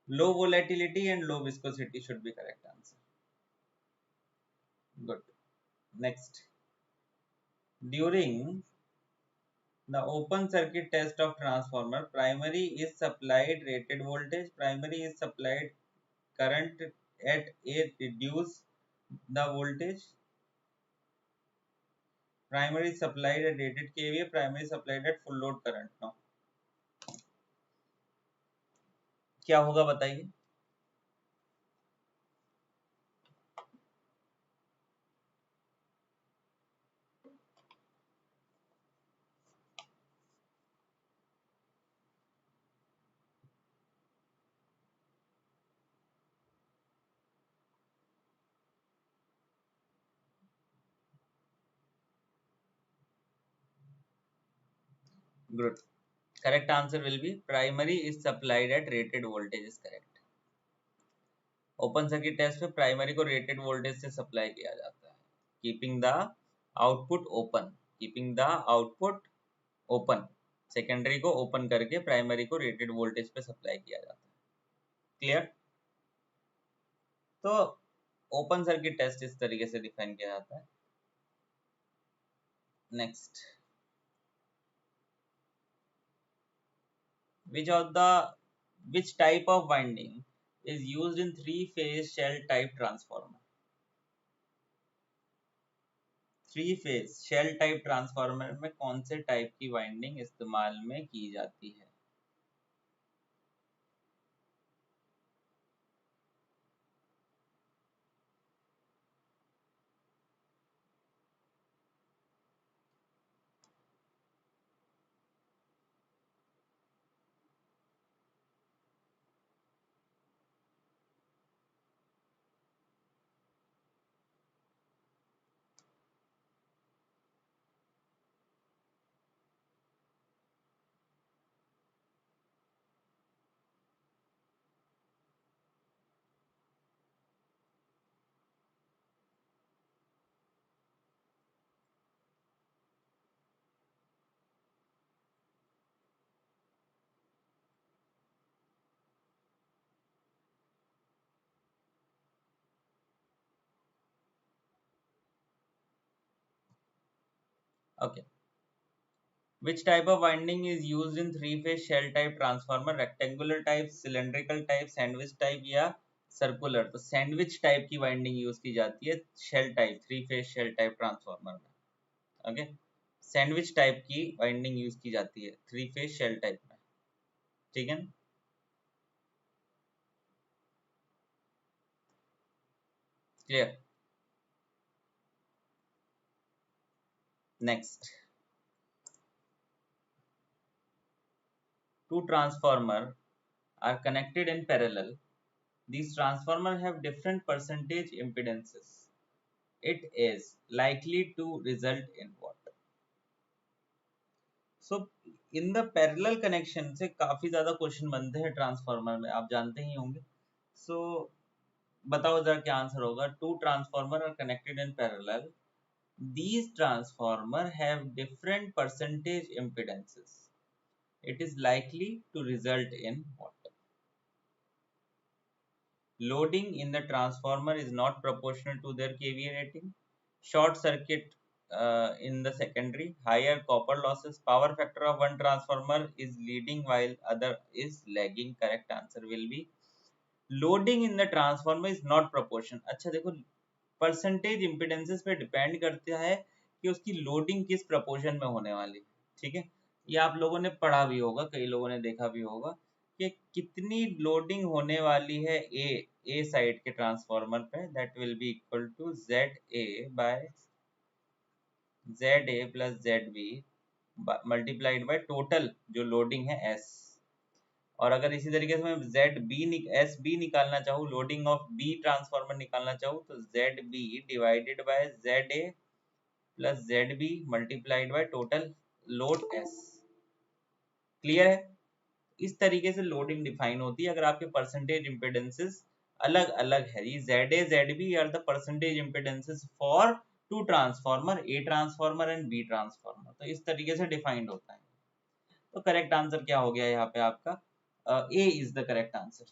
Low volatility and low viscosity should be correct answer। Good, next। During the open circuit test of transformer, primary is supplied rated voltage, primary is supplied current at a reduce the voltage, primary is supplied at rated kVA, primary is supplied at full load current। Now क्या होगा बताइए। Good, correct answer will be primary is supplied at rated voltage is correct. Open circuit test में primary को rated voltage से supply किया जाता है, keeping the output open, keeping the output open. Secondary को ओपन करके प्राइमरी को rated voltage पे सप्लाई किया जाता है। क्लियर? तो ओपन सर्किट टेस्ट इस तरीके से डिफाइन किया जाता है। Next, which type of winding is used in three phase shell type transformer? Three phase shell type transformer में कौन से टाइप की वाइंडिंग इस्तेमाल में की जाती है? Okay, which type of winding is used in three phase shell type transformer? rectangular type, cylindrical type, sandwich type या सर्कुलर? तो सैंडविच टाइप की वाइंडिंग यूज की जाती है shell type, three phase shell type transformer में। Okay, sandwich type की winding use की जाती है थ्री फेज शेल टाइप में। ठीक है, clear? Next, two transformer are connected in parallel. These transformers have different percentage impedances. It is likely to result in what? So in the parallel connection से काफी ज्यादा question बनते हैं transformer में, आप जानते ही होंगे। सो बताओ जरा क्या आंसर होगा। Two transformer are connected in parallel, these transformer have different percentage impedances. It is likely to result in what? Loading in the transformer is not proportional to their kVA rating. Short circuit in the secondary. Higher copper losses. Power factor of one transformer is leading while other is lagging. Correct answer will be loading in the transformer is not proportional. अच्छा देखो, percentage impedances पे depend करता है कि उसकी loading किस proportion में होने वाली है। ठीक है, ये आप लोगों ने पढ़ा भी होगा, कई लोगों ने देखा भी होगा कि कितनी लोडिंग होने वाली है ए साइड के ट्रांसफार्मर पे, that will be equal to Z A by Z A plus Z B multiplied by total जो लोडिंग है एस। और अगर इसी तरीके से मैं जेड बी एस बी निकालना चाहूँ, लोडिंग ऑफ बी ट्रांसफार्मर निकालना चाहूँ, तो Z B divided by Z A plus Z B multiplied by total load S. Clear है? इस तरीके से लोडिंग डिफाइन होती है अगर आपके परसेंटेज इम्पिडेंसेस अलग अलग है। ये Z A Z B are the percentage impedances for two transformer, A transformer and B transformer. तो इस तरीके से डिफाइंड होता है। तो करेक्ट आंसर क्या हो गया यहाँ पे आपका? A is the correct answer.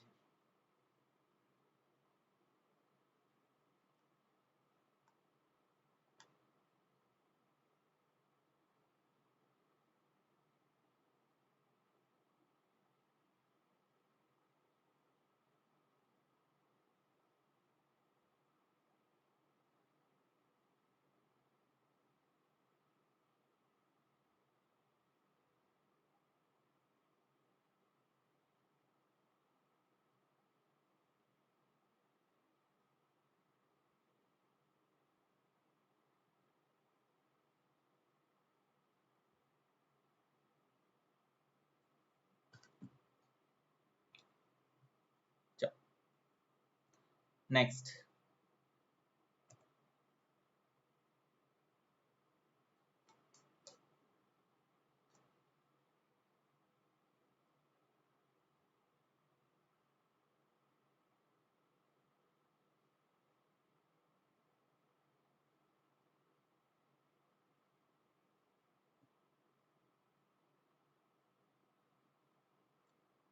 Next,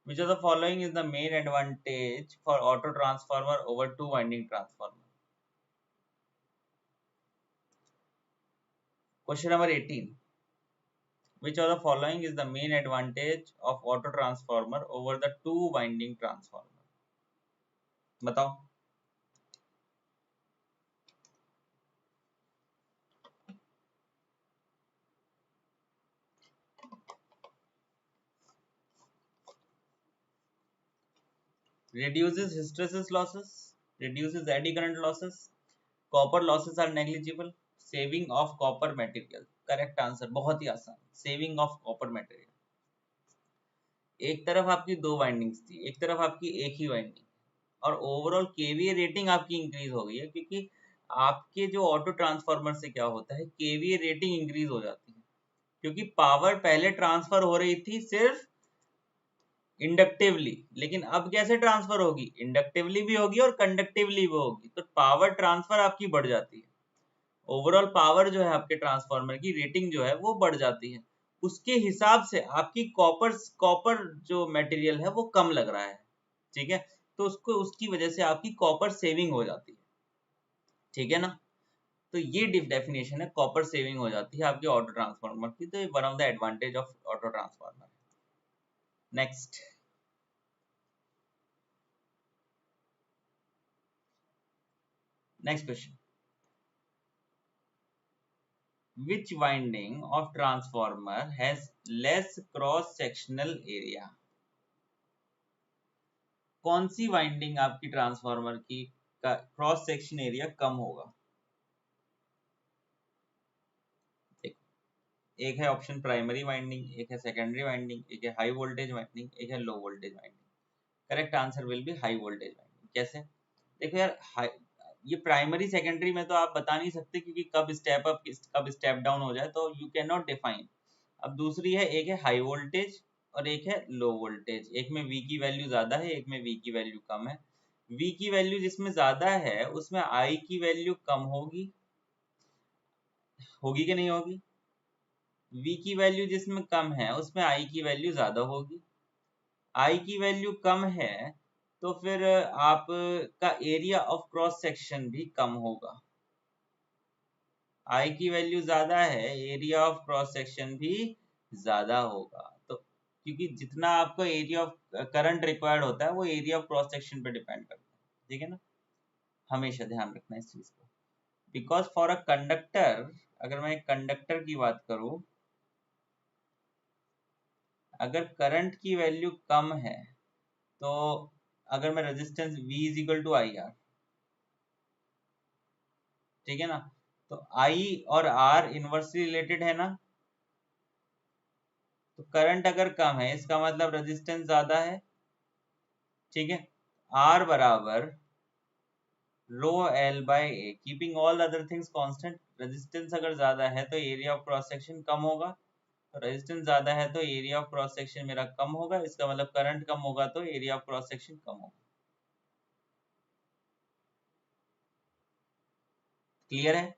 which of the following is the main advantage for auto transformer over two winding transformer? Question number 18. Which of the following is the main advantage of auto transformer over the two winding transformer? बताओ. Reduces hysteresis losses, reduces eddy current losses, copper losses are negligible, saving of copper material. Correct answer, बहुत ही आसान, saving of copper material. एक तरफ आपकी दो windings थी, एक तरफ आपकी एक ही वाइंडिंग, और ओवरऑल केवीए रेटिंग आपकी इंक्रीज हो गई है, क्योंकि आपके जो ऑटो ट्रांसफार्मर से क्या होता है, केवीए रेटिंग इंक्रीज हो जाती है, क्योंकि पावर पहले ट्रांसफर हो रही थी सिर्फ इंडक्टिवली, लेकिन अब कैसे ट्रांसफर होगी, इंडक्टिवली भी होगी और कंडक्टिवली भी होगी, तो पावर ट्रांसफर आपकी बढ़ जाती है. ओवरऑल पावर जो है आपके ट्रांसफार्मर की रेटिंग जो है वो बढ़ जाती है, उसके हिसाब से आपकी कॉपर जो मटेरियल है वो कम लग रहा है. ठीक है, तो उसको उसकी वजह से आपकी कॉपर सेविंग हो जाती है. ठीक है ना, तो ये डेफिनेशन है, कॉपर सेविंग हो जाती है आपके ऑटो ट्रांसफार्मर की, तो ये one of the advantage of auto transformer. Next, next question. Which winding of transformer has less cross sectional area? कौन सी वाइंडिंग आपकी ट्रांसफार्मर की क्रॉस सेक्शन एरिया कम होगा? देखो, एक है ऑप्शन प्राइमरी वाइंडिंग, एक है सेकेंडरी वाइंडिंग, एक है हाई वोल्टेज वाइंडिंग, एक है low voltage winding. Correct answer will B high voltage winding. कैसे? देखो यार, ये प्राइमरी सेकेंडरी में तो आप बता नहीं सकते, क्योंकि कब स्टेप अप कब स्टेप डाउन हो जाए, तो यू कैन नॉट डिफाइन. अब दूसरी है, एक है हाई वोल्टेज और एक है लो वोल्टेज, एक में वी की वैल्यू ज्यादा है, एक में वी की वैल्यू कम है. वी की वैल्यू जिसमें ज्यादा है उसमें आई की वैल्यू कम होगी, होगी कि नहीं होगी? वी की वैल्यू जिसमें कम है उसमें आई की वैल्यू ज्यादा होगी. आई की वैल्यू कम है तो फिर आप का एरिया ऑफ क्रॉस सेक्शन भी कम होगा. आई की वैल्यू ज्यादा है, एरिया ऑफ क्रॉस सेक्शन भी ज्यादा होगा. तो क्योंकि जितना आपको एरिया ऑफ करंट रिक्वायर्ड होता है वो एरिया ऑफ क्रॉस सेक्शन पे डिपेंड करता है. ठीक है ना, हमेशा ध्यान रखना इस चीज को. बिकॉज फॉर अ कंडक्टर, अगर मैं एक कंडक्टर की बात करूं, अगर करंट की वैल्यू कम है, तो अगर मैं resistance V is equal to I R, ठीक है ना, तो I और R इनवर्सली रिलेटेड है ना, तो करंट अगर कम है इसका मतलब रेजिस्टेंस ज्यादा है. ठीक है, R बराबर rho L by A, keeping all other things constant. Resistance अगर ज्यादा है तो एरिया ऑफ क्रॉस सेक्शन कम होगा, तो रेजिस्टेंस ज्यादा है तो एरिया ऑफ क्रॉस सेक्शन मेरा कम होगा, इसका मतलब करंट कम होगा तो एरिया ऑफ क्रॉस सेक्शन कम होगा. क्लियर है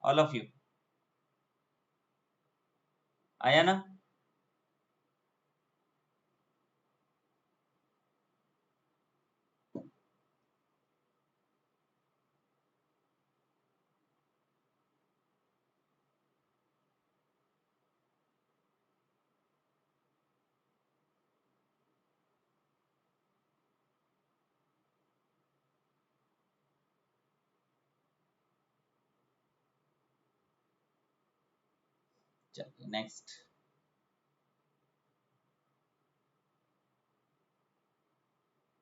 ऑल ऑफ यू? आया ना? चलिए next.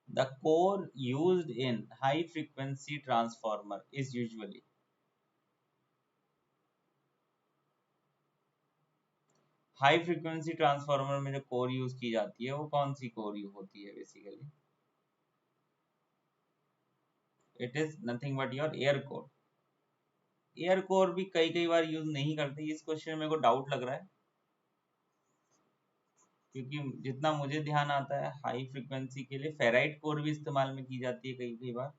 The core used in high frequency transformer is usually. High frequency transformer में जो कोर यूज की जाती है वो कौन सी कोर यूज होती है basically? It is nothing but your air core. Air core भी कई कई बार यूज नहीं करते, इस क्वेश्चन में मेरे को डाउट लग रहा है, क्योंकि जितना मुझे ध्यान आता है हाई फ्रीक्वेंसी के लिए फेराइट कोर भी इस्तेमाल में की जाती है कई कई बार।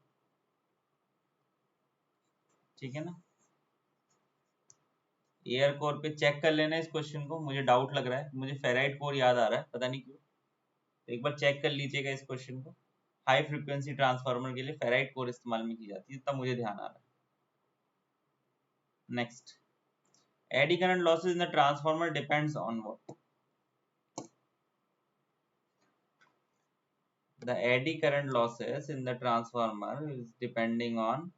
ठीक है ना, एयर कोर पे चेक कर लेना इस क्वेश्चन को, मुझे डाउट लग रहा है, मुझे फेराइट कोर याद आ रहा है, पता नहीं क्यों। तो एक बार चेक कर लीजिएगा इस क्वेश्चन को। हाई फ्रीक्वेंसी ट्रांसफार्मर के लिए फेराइट कोर इस्तेमाल में की जाती है, जितना मुझे ध्यान आ रहा है। Next, AD current losses in the transformer depends on what? The eddy current losses in the transformer is depending on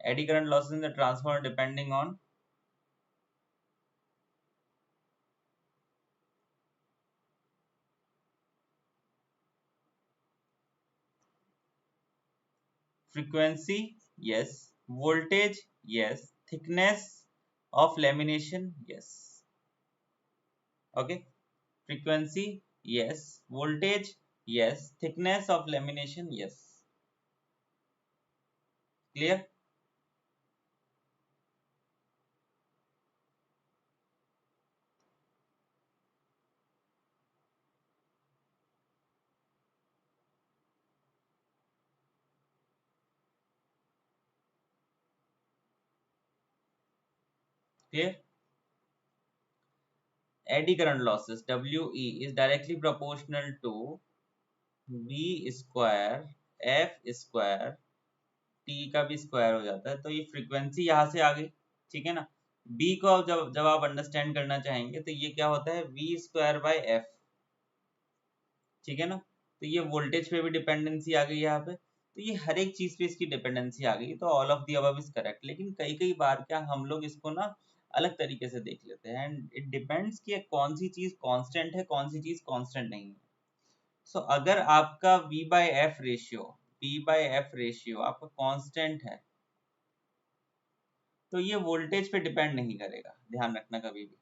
eddy current losses in the transformer depending on frequency, yes, voltage, yes, thickness of lamination, yes. Okay, frequency, yes, voltage, yes, thickness of lamination, yes. Clear? Clear? Eddy current losses WE is directly proportional to V square F square T का भी square हो जाता है, तो ये frequency यहाँ से आ गई। ठीक है ना, बी को जब जब आप अंडरस्टैंड करना चाहेंगे तो ये क्या होता है, वी स्क्वायर बाय एफ। ठीक है ना, तो ये वोल्टेज पे भी डिपेंडेंसी आ गई यहाँ पे, तो ये हर एक चीज पे इसकी डिपेंडेंसी आ गई, तो all of the above is correct. लेकिन कई कई बार क्या हम लोग इसको ना अलग तरीके से देख लेते हैं, एंड इट डिपेंड्स कि कौन सी चीज कांस्टेंट है, कौन सी चीज कांस्टेंट नहीं है। सो अगर आपका वी बाय एफ रेशियो आपका कांस्टेंट है, तो ये वोल्टेज पे डिपेंड नहीं करेगा, ध्यान रखना कभी भी।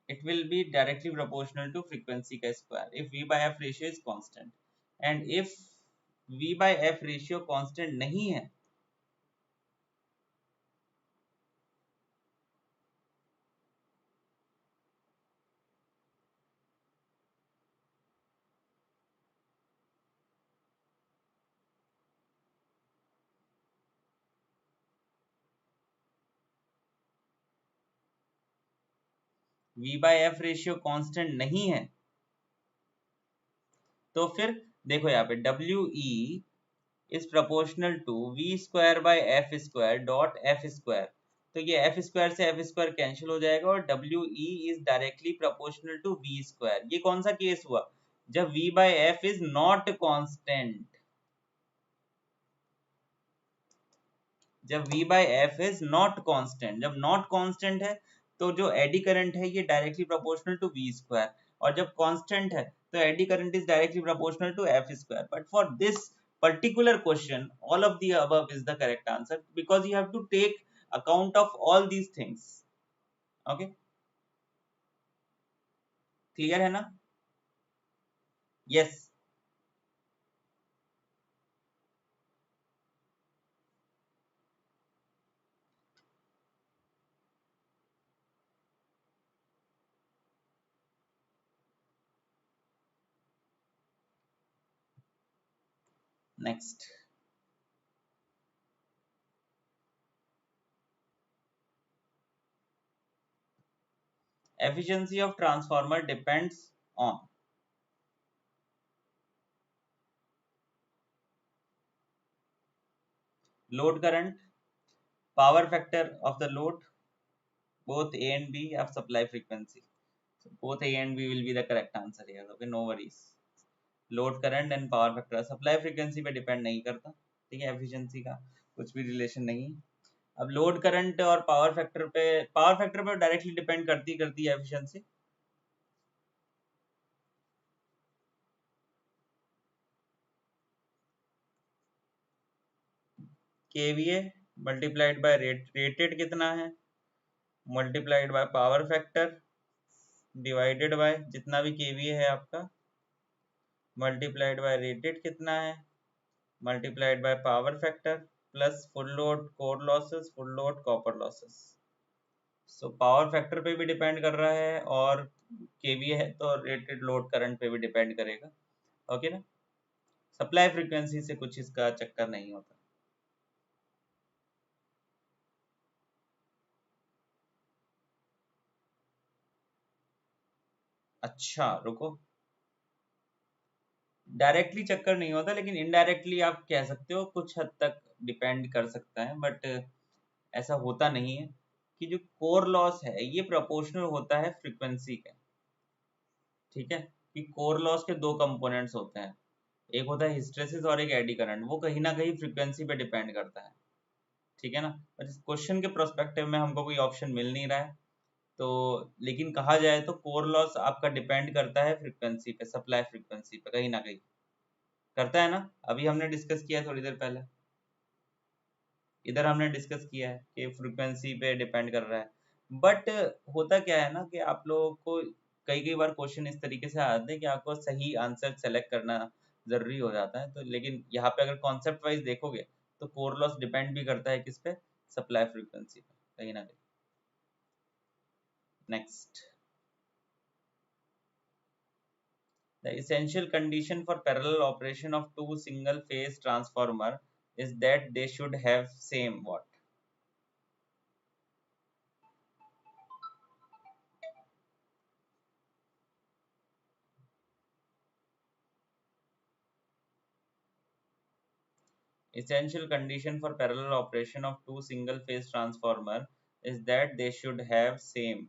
It will be directly proportional to frequency का square if V by F ratio is constant, and if V by F ratio constant नहीं है, V by F ratio constant नहीं है, तो फिर देखो यहाँ पे W E is proportional to V square by F square dot F square. तो ये एफ स्क्वायर से एफ स्क्वायर कैंसिल हो जाएगा, और W E is directly proportional to V square. ये कौन सा केस हुआ, जब V by F is not constant. जब v by F is not constant, जब नॉट कांस्टेंट है तो जो एडी करंट है ये directly proportional to v square, और जब कांस्टेंट है तो eddy current is directly proportional to F square. But for this particular question all of the above is the correct answer, because you have to take account of all these things. Okay, clear है ना? Yes. Next, efficiency of transformer depends on load current, power factor of the load, both A and B of supply frequency. both A and B will be the correct answer here. Okay, no worries. Load current and power factor supply frequency पे depend नहीं करता, ठीक है, efficiency का कुछ भी relation नहीं। अब लोड करंट और पावर फैक्टर पे डायरेक्टली डिपेंड करती है efficiency. KVA multiplied by rated कितना है, multiplied by power factor divided by जितना भी केवीए है आपका, मल्टीप्लाइड बाय रेटेड कितना है, multiplied by power factor plus full load core losses, full load copper losses. So power factor पे भी डिपेंड कर रहा है और केवीए है तो रेटेड लोड करंट पे भी डिपेंड करेगा। ओके ना, सप्लाई फ्रीक्वेंसी से कुछ इसका चक्कर नहीं होता। अच्छा रुको, डायरेक्टली चक्कर नहीं होता लेकिन इनडायरेक्टली आप कह सकते हो, कुछ हद तक डिपेंड कर सकता है, बट ऐसा होता नहीं है कि जो कोर लॉस है ये प्रोपोर्शनल होता है फ्रीक्वेंसी के। ठीक है, कि कोर लॉस के दो कंपोनेंट्स होते हैं, एक होता है हिस्टेरेसिस और एक एडी करंट, वो कहीं ना कहीं फ्रीक्वेंसी पे डिपेंड करता है। ठीक है ना, पर इस क्वेश्चन के प्रोस्पेक्टिव में हमको कोई ऑप्शन मिल नहीं रहा है, तो लेकिन कहा जाए तो कोर लॉस आपका डिपेंड करता है फ्रीक्वेंसी पे, सप्लाई फ्रीक्वेंसी पे कहीं ना कहीं करता है ना। अभी हमने डिस्कस किया थोड़ी देर पहले, इधर हमने डिस्कस किया है कि फ्रीक्वेंसी पे डिपेंड कर रहा है। बट होता क्या है ना कि आप लोगों को कई कई बार क्वेश्चन इस तरीके से आते हैं कि आपको सही आंसर सेलेक्ट करना जरूरी हो जाता है, तो लेकिन यहाँ पे अगर कॉन्सेप्ट वाइज देखोगे तो कोर लॉस डिपेंड भी करता है किस पे, सप्लाई फ्रीक्वेंसी पे कहीं ना कहीं। Next, the essential condition for parallel operation of two single phase transformer is that they should have same what? Essential condition for parallel operation of two single phase transformer is that they should have same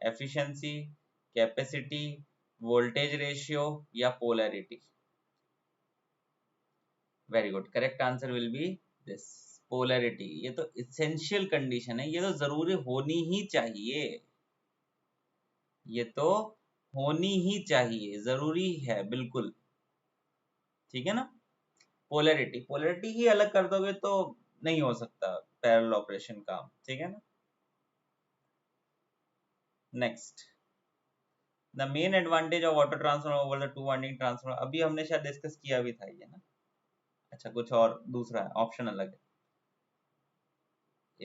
efficiency, capacity, voltage ratio या polarity. Very good. Correct answer will be this, polarity. ये तो essential condition है, ये तो जरूरी होनी ही चाहिए, ये तो होनी ही चाहिए, जरूरी है बिल्कुल। ठीक है ना, पोलैरिटी ही अलग कर दोगे तो नहीं हो सकता पैरेलल ऑपरेशन काम। ठीक है ना, next, the main advantage of auto transformer over the two winding transformer, अभी हमने शायद डिस्कस किया भी था ये ना। अच्छा, कुछ और दूसरा है, ऑप्शन अलग है।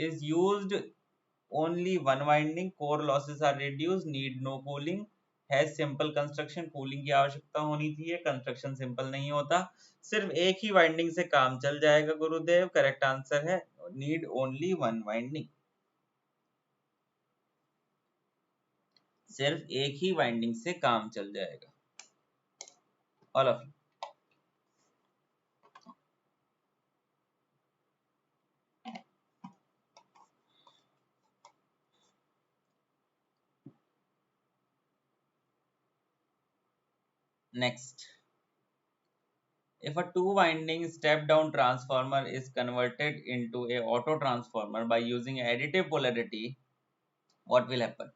Is used only one winding, core losses are reduce, need no cooling, has simple construction, cooling की आवश्यकता होनी थी, कंस्ट्रक्शन सिंपल नहीं होता, सिर्फ एक ही वाइंडिंग से काम चल जाएगा गुरुदेव। करेक्ट आंसर है नीड ओनली वन वाइंडिंग, सिर्फ एक ही वाइंडिंग से काम चल जाएगा। All of you, next, if a two winding step down transformer is converted into a auto transformer by using additive polarity, what will happen?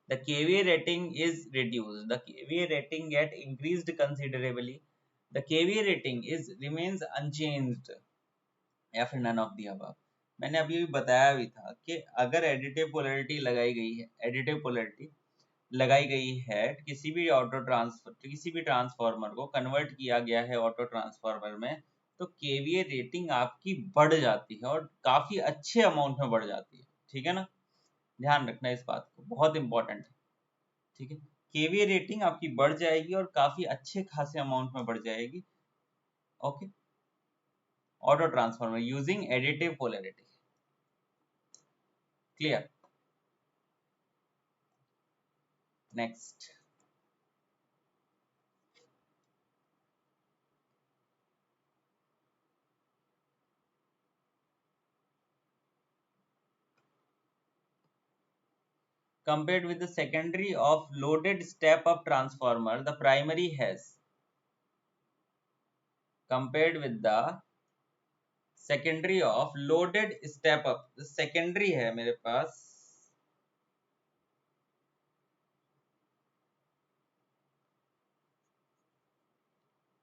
The kVA rating is reduced, the kVA rating get increased considerably, the kVA rating is remains unchanged, या फिर none of the above। मैंने अभी भी बताया भी था कि अगर एडिटिव पोलैरिटी लगाई गई है, एडिटिव पोलैरिटी लगाई गई है किसी भी ट्रांसफार्मर को कन्वर्ट किया गया है ऑटो ट्रांसफार्मर में, तो केवीए रेटिंग आपकी बढ़ जाती है और काफी अच्छे अमाउंट में बढ़ जाती है। ठीक है ना, ध्यान रखना इस बात को, बहुत इंपॉर्टेंट है। ठीक है, केवीए रेटिंग आपकी बढ़ जाएगी और काफी अच्छे खासे अमाउंट में बढ़ जाएगी। Okay, auto transformer using additive polarity, clear. Next, Compared with the secondary of loaded step up transformer, the primary has, compared with the secondary of loaded step up, the secondary है मेरे पास,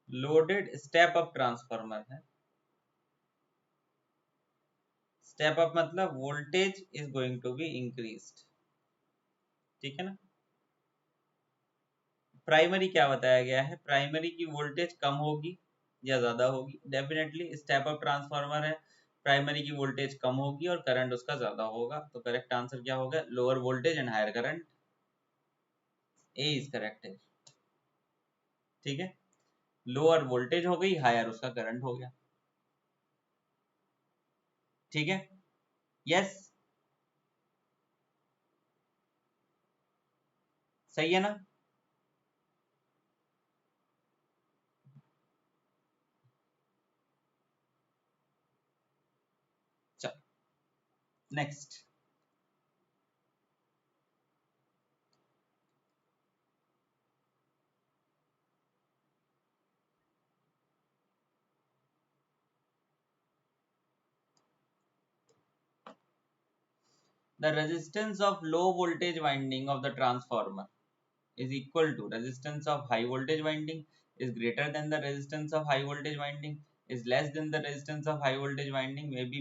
loaded step up transformer है. Step up मतलब voltage is going to be increased. ठीक है ना. Primary क्या बताया गया है, प्राइमरी की वोल्टेज कम होगी या ज्यादा होगी. डेफिनेटली स्टेप अप ट्रांसफार्मर है, प्राइमरी की वोल्टेज कम होगी और करंट उसका ज्यादा होगा. तो करेक्ट आंसर क्या होगा, lower voltage and higher current. A is correct है. ठीक है, लोअर वोल्टेज हो गई, हायर उसका करंट हो गया. ठीक है. यस, सही है ना. चलो next. The resistance of low voltage winding of the transformer is equal to resistance of high voltage winding is greater than the resistance of high voltage winding is less than the resistance of high voltage winding, may be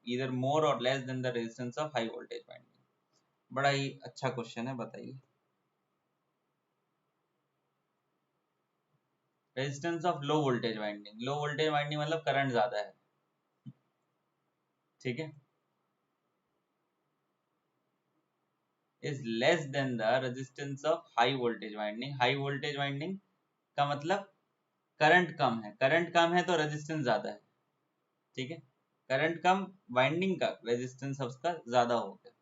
either more or less than the resistance of high voltage winding. बड़ा ही अच्छा question है, बताइए. Resistance of low voltage winding, low voltage winding मतलब current ज्यादा है. ठीक है, is less than the resistance of high voltage winding. High voltage winding का मतलब करंट कम है, करंट कम है तो रेजिस्टेंस ज्यादा है. ठीक है, करंट कम, वाइंडिंग का रेजिस्टेंस उसका ज्यादा हो गया,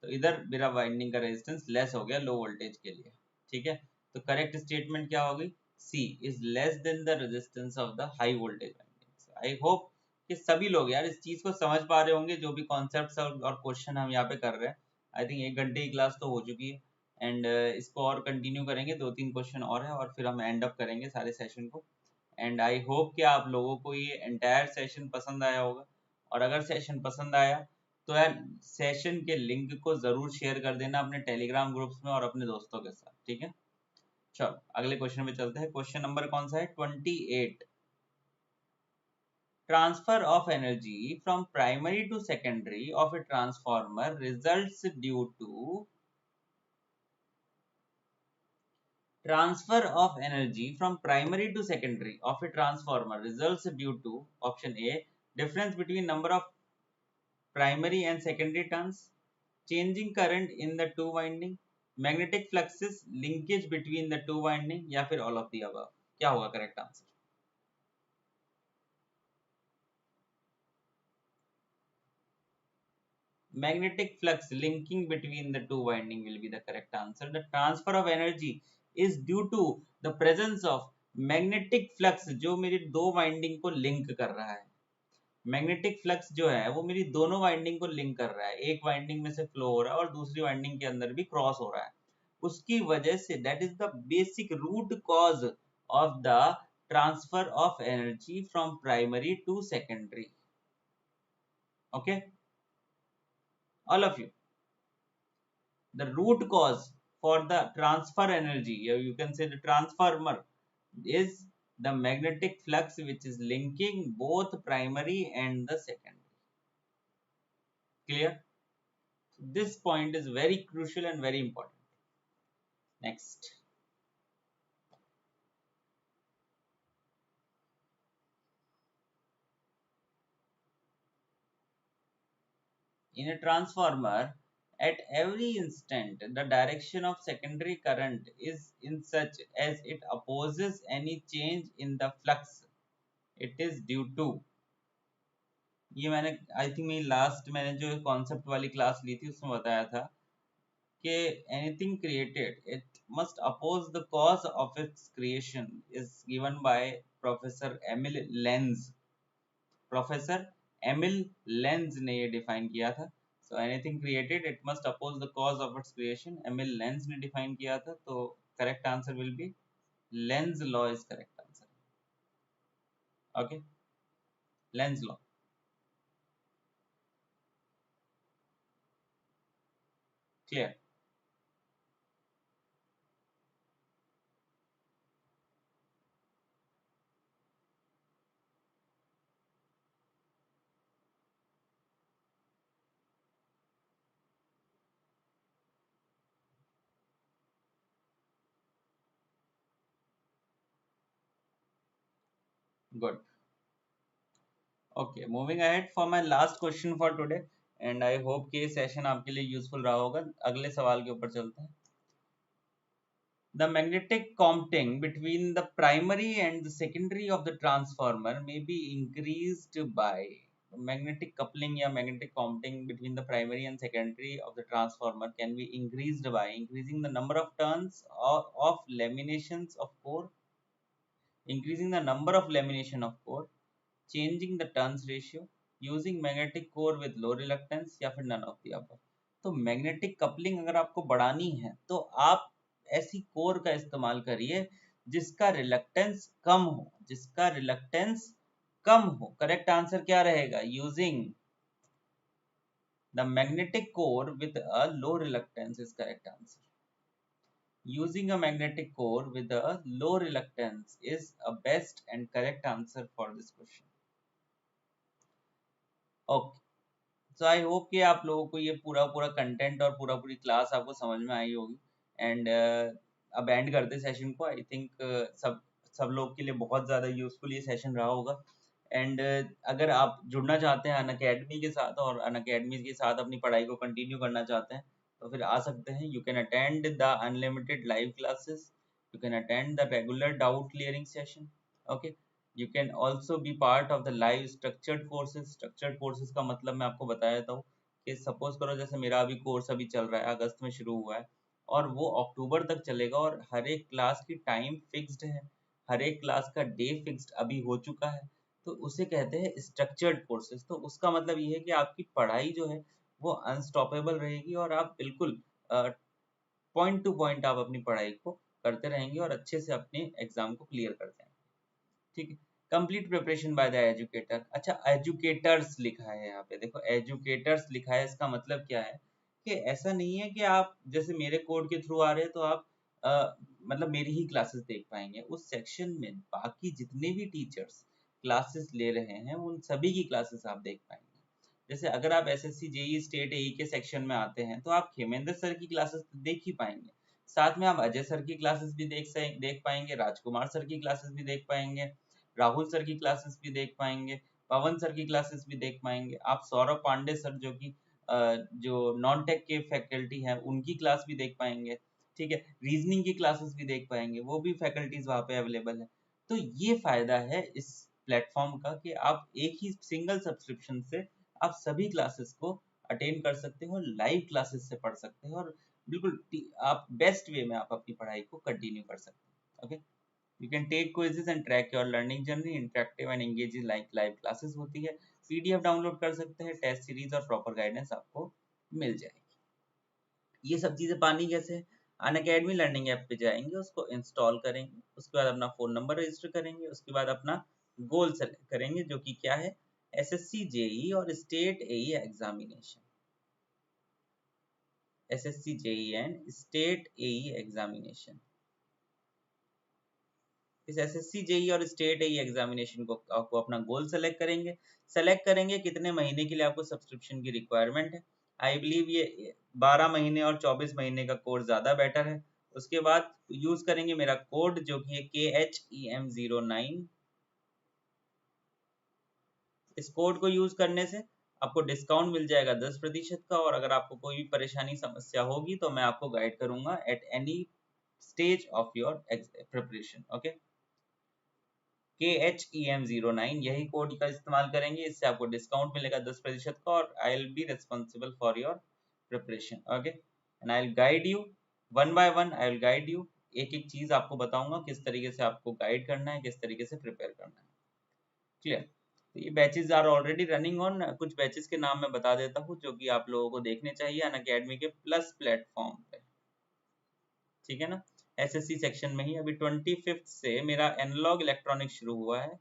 तो इधर मेरा वाइंडिंग का रेजिस्टेंस लेस हो गया लो वोल्टेज के लिए. ठीक है, तो करेक्ट स्टेटमेंट क्या होगी, C is less than the resistance of the high voltage winding. I hope कि सभी लोग यार इस चीज को समझ पा रहे होंगे, जो भी कॉन्सेप्ट्स और क्वेश्चन हम यहाँ पे कर रहे हैं. आई थिंक 1 घंटे की क्लास तो हो चुकी है, एंड इसको और कंटिन्यू करेंगे, 2-3 क्वेश्चन और है और फिर हम एंड अप करेंगे सारे सेशन को. एंड आई होप कि आप लोगों को ये एंटायर सेशन पसंद आया होगा, और अगर सेशन पसंद आया तो यार सेशन के लिंक को जरूर शेयर कर देना अपने टेलीग्राम ग्रुप्स में और अपने दोस्तों के साथ. ठीक है, चलो अगले क्वेश्चन में चलते हैं. क्वेश्चन नंबर कौन सा है, 28. Transfer of energy from primary to secondary of a transformer results due to, transfer of energy from primary to secondary of a transformer results due to option A, difference between number of primary and secondary turns, changing current in the two winding, magnetic fluxes, linkage between the two winding, या फिर all of the above. क्या होगा correct answer, magnetic flux linking between the two winding will be the correct answer. The transfer of energy is due to the presence of magnetic flux जो मेरी दो winding को link कर रहा है. Magnetic flux जो है वो मेरी दोनों वाइंडिंग को लिंक कर रहा है, एक वाइंडिंग में से फ्लो हो रहा है और दूसरी वाइंडिंग के अंदर भी क्रॉस हो रहा है. उसकी वजह से that is the basic root cause of the transfer of energy from primary to secondary. Okay, all of you, the root cause for the transfer energy, you can say the transformer, is the magnetic flux which is linking both primary and the secondary. Clear? This point is very crucial and very important. Next. In a transformer, at every instant, the direction of secondary current is in such as it opposes any change in the flux. It is due to, ये मैंने I think मेरी last मैंने जो concept वाली class ली थी उसमें बताया था कि anything created, it must oppose the cause of its creation is given by Professor Emil Lenz. Professor Emil Lenz ने ये डिफाइन किया था. So anything created, it must oppose the cause of its creation. Emil Lenz ने define किया था, तो correct answer will be Lenz law is correct answer. Okay, Lenz law. Clear. Good. Okay, moving ahead for my last question for today, and I hope कि ये session आपके लिए useful रहा होगा. अगले सवाल के ऊपर चलते हैं. The magnetic compting between the primary and the secondary of the transformer may be increased by magnetic coupling या magnetic compting between the primary and secondary of the transformer can be increased by increasing the number of turns of laminations of core, increasing the number of lamination of core, changing the turns ratio, using magnetic core with low reluctance, या फिर none of the above. तो magnetic coupling अगर आपको बढ़ानी है तो आप ऐसी कोर का इस्तेमाल करिए जिसका रिलक्टेंस कम हो, जिसका रिलक्टेंस कम हो. करेक्ट आंसर क्या रहेगा? Using the magnetic core with a low reluctance is correct answer. Using a magnetic core with a low reluctance is a best and correct answer for this question. Okay. So I hope कि आप लोगों को ये पूरा पूरा content और पूरा पूरी क्लास आपको समझ में आई होगी. एंड अब एंड करते सेशन को. आई थिंक सब सब लोग के लिए बहुत ज़्यादा यूजफुल ये सेशन रहा होगा. एंड अगर आप जुड़ना चाहते हैं अन अकेडमी के साथ और अन अकेडमी के साथ अपनी पढ़ाई को कंटिन्यू करना चाहते हैं तो फिर आ सकते हैं. You can attend the unlimited live classes, you can attend the regular doubt clearing session. Okay, you can also be part of the live structured courses. structured courses का मतलब मैं आपको बता देता हूँ कि सपोज करो जैसे मेरा अभी कोर्स अभी चल रहा है, अगस्त में शुरू हुआ है और वो अक्टूबर तक चलेगा और हर एक क्लास की टाइम फिक्स्ड है, हर एक क्लास का डे फिक्स्ड अभी हो चुका है. तो उसे कहते हैं स्ट्रक्चर्ड कोर्सेज. तो उसका मतलब ये है कि आपकी पढ़ाई जो है वो अनस्टॉपेबल रहेगी और आप बिल्कुल पॉइंट टू पॉइंट आप अपनी पढ़ाई को करते रहेंगे और अच्छे से अपने एग्जाम को क्लियर करते हैं. ठीक है. Complete preparation by the educator. अच्छा, एजुकेटर्स लिखा है यहाँ पे, देखो एजुकेटर्स लिखा है, इसका मतलब क्या है कि ऐसा नहीं है कि आप जैसे मेरे कोड के थ्रू आ रहे हैं तो आप मतलब मेरी ही क्लासेस देख पाएंगे. उस सेक्शन में बाकी जितने भी टीचर्स क्लासेस ले रहे हैं उन सभी की क्लासेस आप देख पाएंगे. जैसे अगर आप एसएससी जेई स्टेट एई के सेक्शन में आते हैं तो आप खेमेंद्र सर की क्लासेस देख ही पाएंगे. साथ में आप अजय सर की क्लासेस भी देख पाएंगे, राजकुमार सर की क्लासेस भी देख पाएंगे, राहुल सर की क्लासेस भी देख पाएंगे, पवन सर की क्लासेस भी देख पाएंगे. आप सौरभ पांडे सर जो कि जो नॉन टेक के फैकल्टी हैं उनकी क्लास भी देख पाएंगे. ठीक है, रीजनिंग की क्लासेस भी देख पाएंगे, वो भी फैकल्टीज वहाँ पे अवेलेबल है. तो ये फायदा है इस प्लेटफॉर्म का कि आप एक ही सिंगल सब्सक्रिप्शन से आप सभी क्लासेस को अटेंड कर सकते हो, लाइव क्लासेस से पढ़ सकते हो और बिल्कुल आप बेस्ट वे में आप अपनी पढ़ाई को कंटिन्यू कर सकते हो. Okay, you can take quizzes and track your learning journey. Interactive and engaging live classes होती है. पीडीएफ डाउनलोड कर सकते हैं, टेस्ट सीरीज और प्रॉपर गाइडेंस आपको मिल जाएगी. ये सब चीजें पानी कैसे? अन अकेडमी लर्निंग ऐप पे जाएंगे, उसको इंस्टॉल करेंगे, उसके बाद अपना फोन नंबर रजिस्टर करेंगे, उसके बाद अपना गोल सेलेक्ट करेंगे जो कि क्या है, एसएससी जेई और state AE examination. SSC JE and state AE examination. इस एसएससी जेई और स्टेट एई एग्जामिनेशन को आपको अपना गोल सेलेक्ट करेंगे. सेलेक्ट करेंगे कितने महीने के लिए आपको सब्सक्रिप्शन की रिक्वायरमेंट है. आई बिलीव ये 12 महीने और 24 महीने का कोर्स ज़्यादा बेटर है. उसके बाद यूज़ करेंगे मेरा कोड जो कि है KHEM09. इस कोड को यूज़ करने से आपको डिस्काउंट मिल जाएगा 10% का. और अगर आपको कोई भी परेशानी समस्या होगी तो मैं आपको गाइड करूंगा at any stage of your preparation. Okay, KHEM09 यही कोड का इस्तेमाल करेंगे, इससे आपको डिस्काउंट मिलेगा 10% का और I will be responsible for your preparation. Okay, and I will guide you one by one. I will guide you, एक एक चीज आपको बताऊंगा किस तरीके से आपको गाइड करना है, किस तरीके से प्रिपेयर करना है. क्लियर? तो ये batches are already running on, कुछ बैचेस के नाम मैं बता देता हूँ जो कि आप लोगों को देखने चाहिए अनअकैडमी के प्लस प्लेटफॉर्म पे, ठीक है ना। एसएससी सेक्शन में ही अभी 25 से मेरा एनालॉग इलेक्ट्रॉनिक शुरू हुआ है,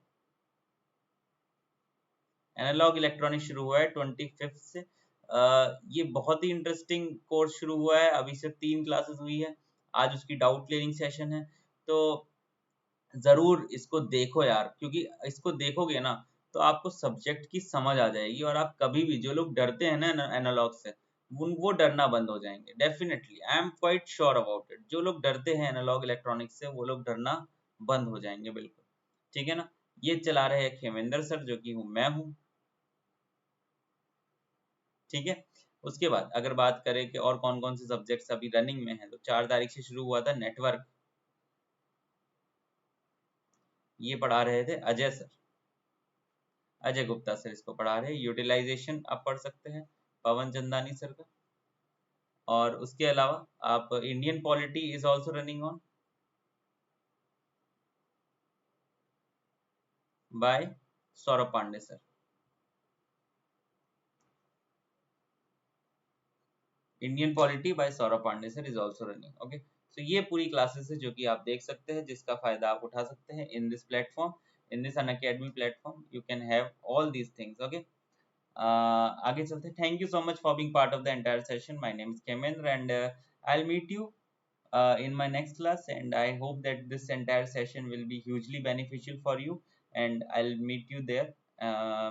एनालॉग इलेक्ट्रॉनिक शुरू हुआ है 25 से। ये बहुत ही इंटरेस्टिंग कोर्स शुरू हुआ है, अभी से 3 क्लासेस हुई है, आज उसकी डाउट क्लियरिंग सेशन है। तो जरूर इसको देखो यार, क्योंकि इसको देखोगे ना तो आपको सब्जेक्ट की समझ आ जाएगी, और आप कभी भी, जो लोग डरते हैं ना एनालॉग से, वो डरना बंद हो जाएंगे definitely, I am quite sure about it. जो लोग डरते हैं एनालॉग इलेक्ट्रॉनिक्स से वो लोग डरना बंद हो जाएंगे बिल्कुल, ठीक है ना। ये चला रहे हैं खेमेंद्र सर, जो कि मैं हूँ, ठीक है। उसके बाद अगर बात करें कि और कौन कौन से सब्जेक्ट्स अभी रनिंग में है, तो 4 तारीख से शुरू हुआ था नेटवर्क, ये पढ़ा रहे थे अजय सर, अजय गुप्ता सर इसको पढ़ा रहे हैं। यूटिलाइजेशन आप पढ़ सकते हैं पवन चंदानी सर का। और उसके अलावा आप Indian polity is also running on by Saurabh Pandey sir, Indian polity by Saurabh Pandey sir is also running, okay. So ये पूरी क्लासेस है जो कि आप देख सकते हैं, जिसका फायदा आप उठा सकते हैं in this platform, in this Unacademy platform, you can have all these things, okay. आगे चलते, thank you so much for being part of the entire session, my name is Kemendra and I will meet you in my next class, and I hope that this entire session will be hugely beneficial for you, and I'll meet you there।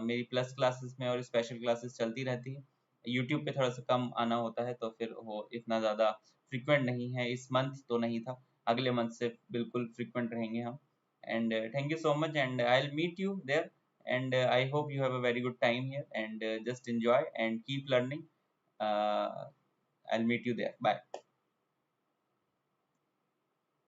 मेरी plus classes में और special classes चलती रहती है, YouTube पे थोड़ा सा कम आना होता है, तो फिर वो इतना ज़्यादा फ्रिक्वेंट नहीं है, इस मंथ तो नहीं था, अगले मंथ से बिल्कुल फ्रिक्वेंट रहेंगे हम। And thank you so much, and I will meet you there, and I hope you have a very good time here, and just enjoy and keep learning। I'll meet you there, bye।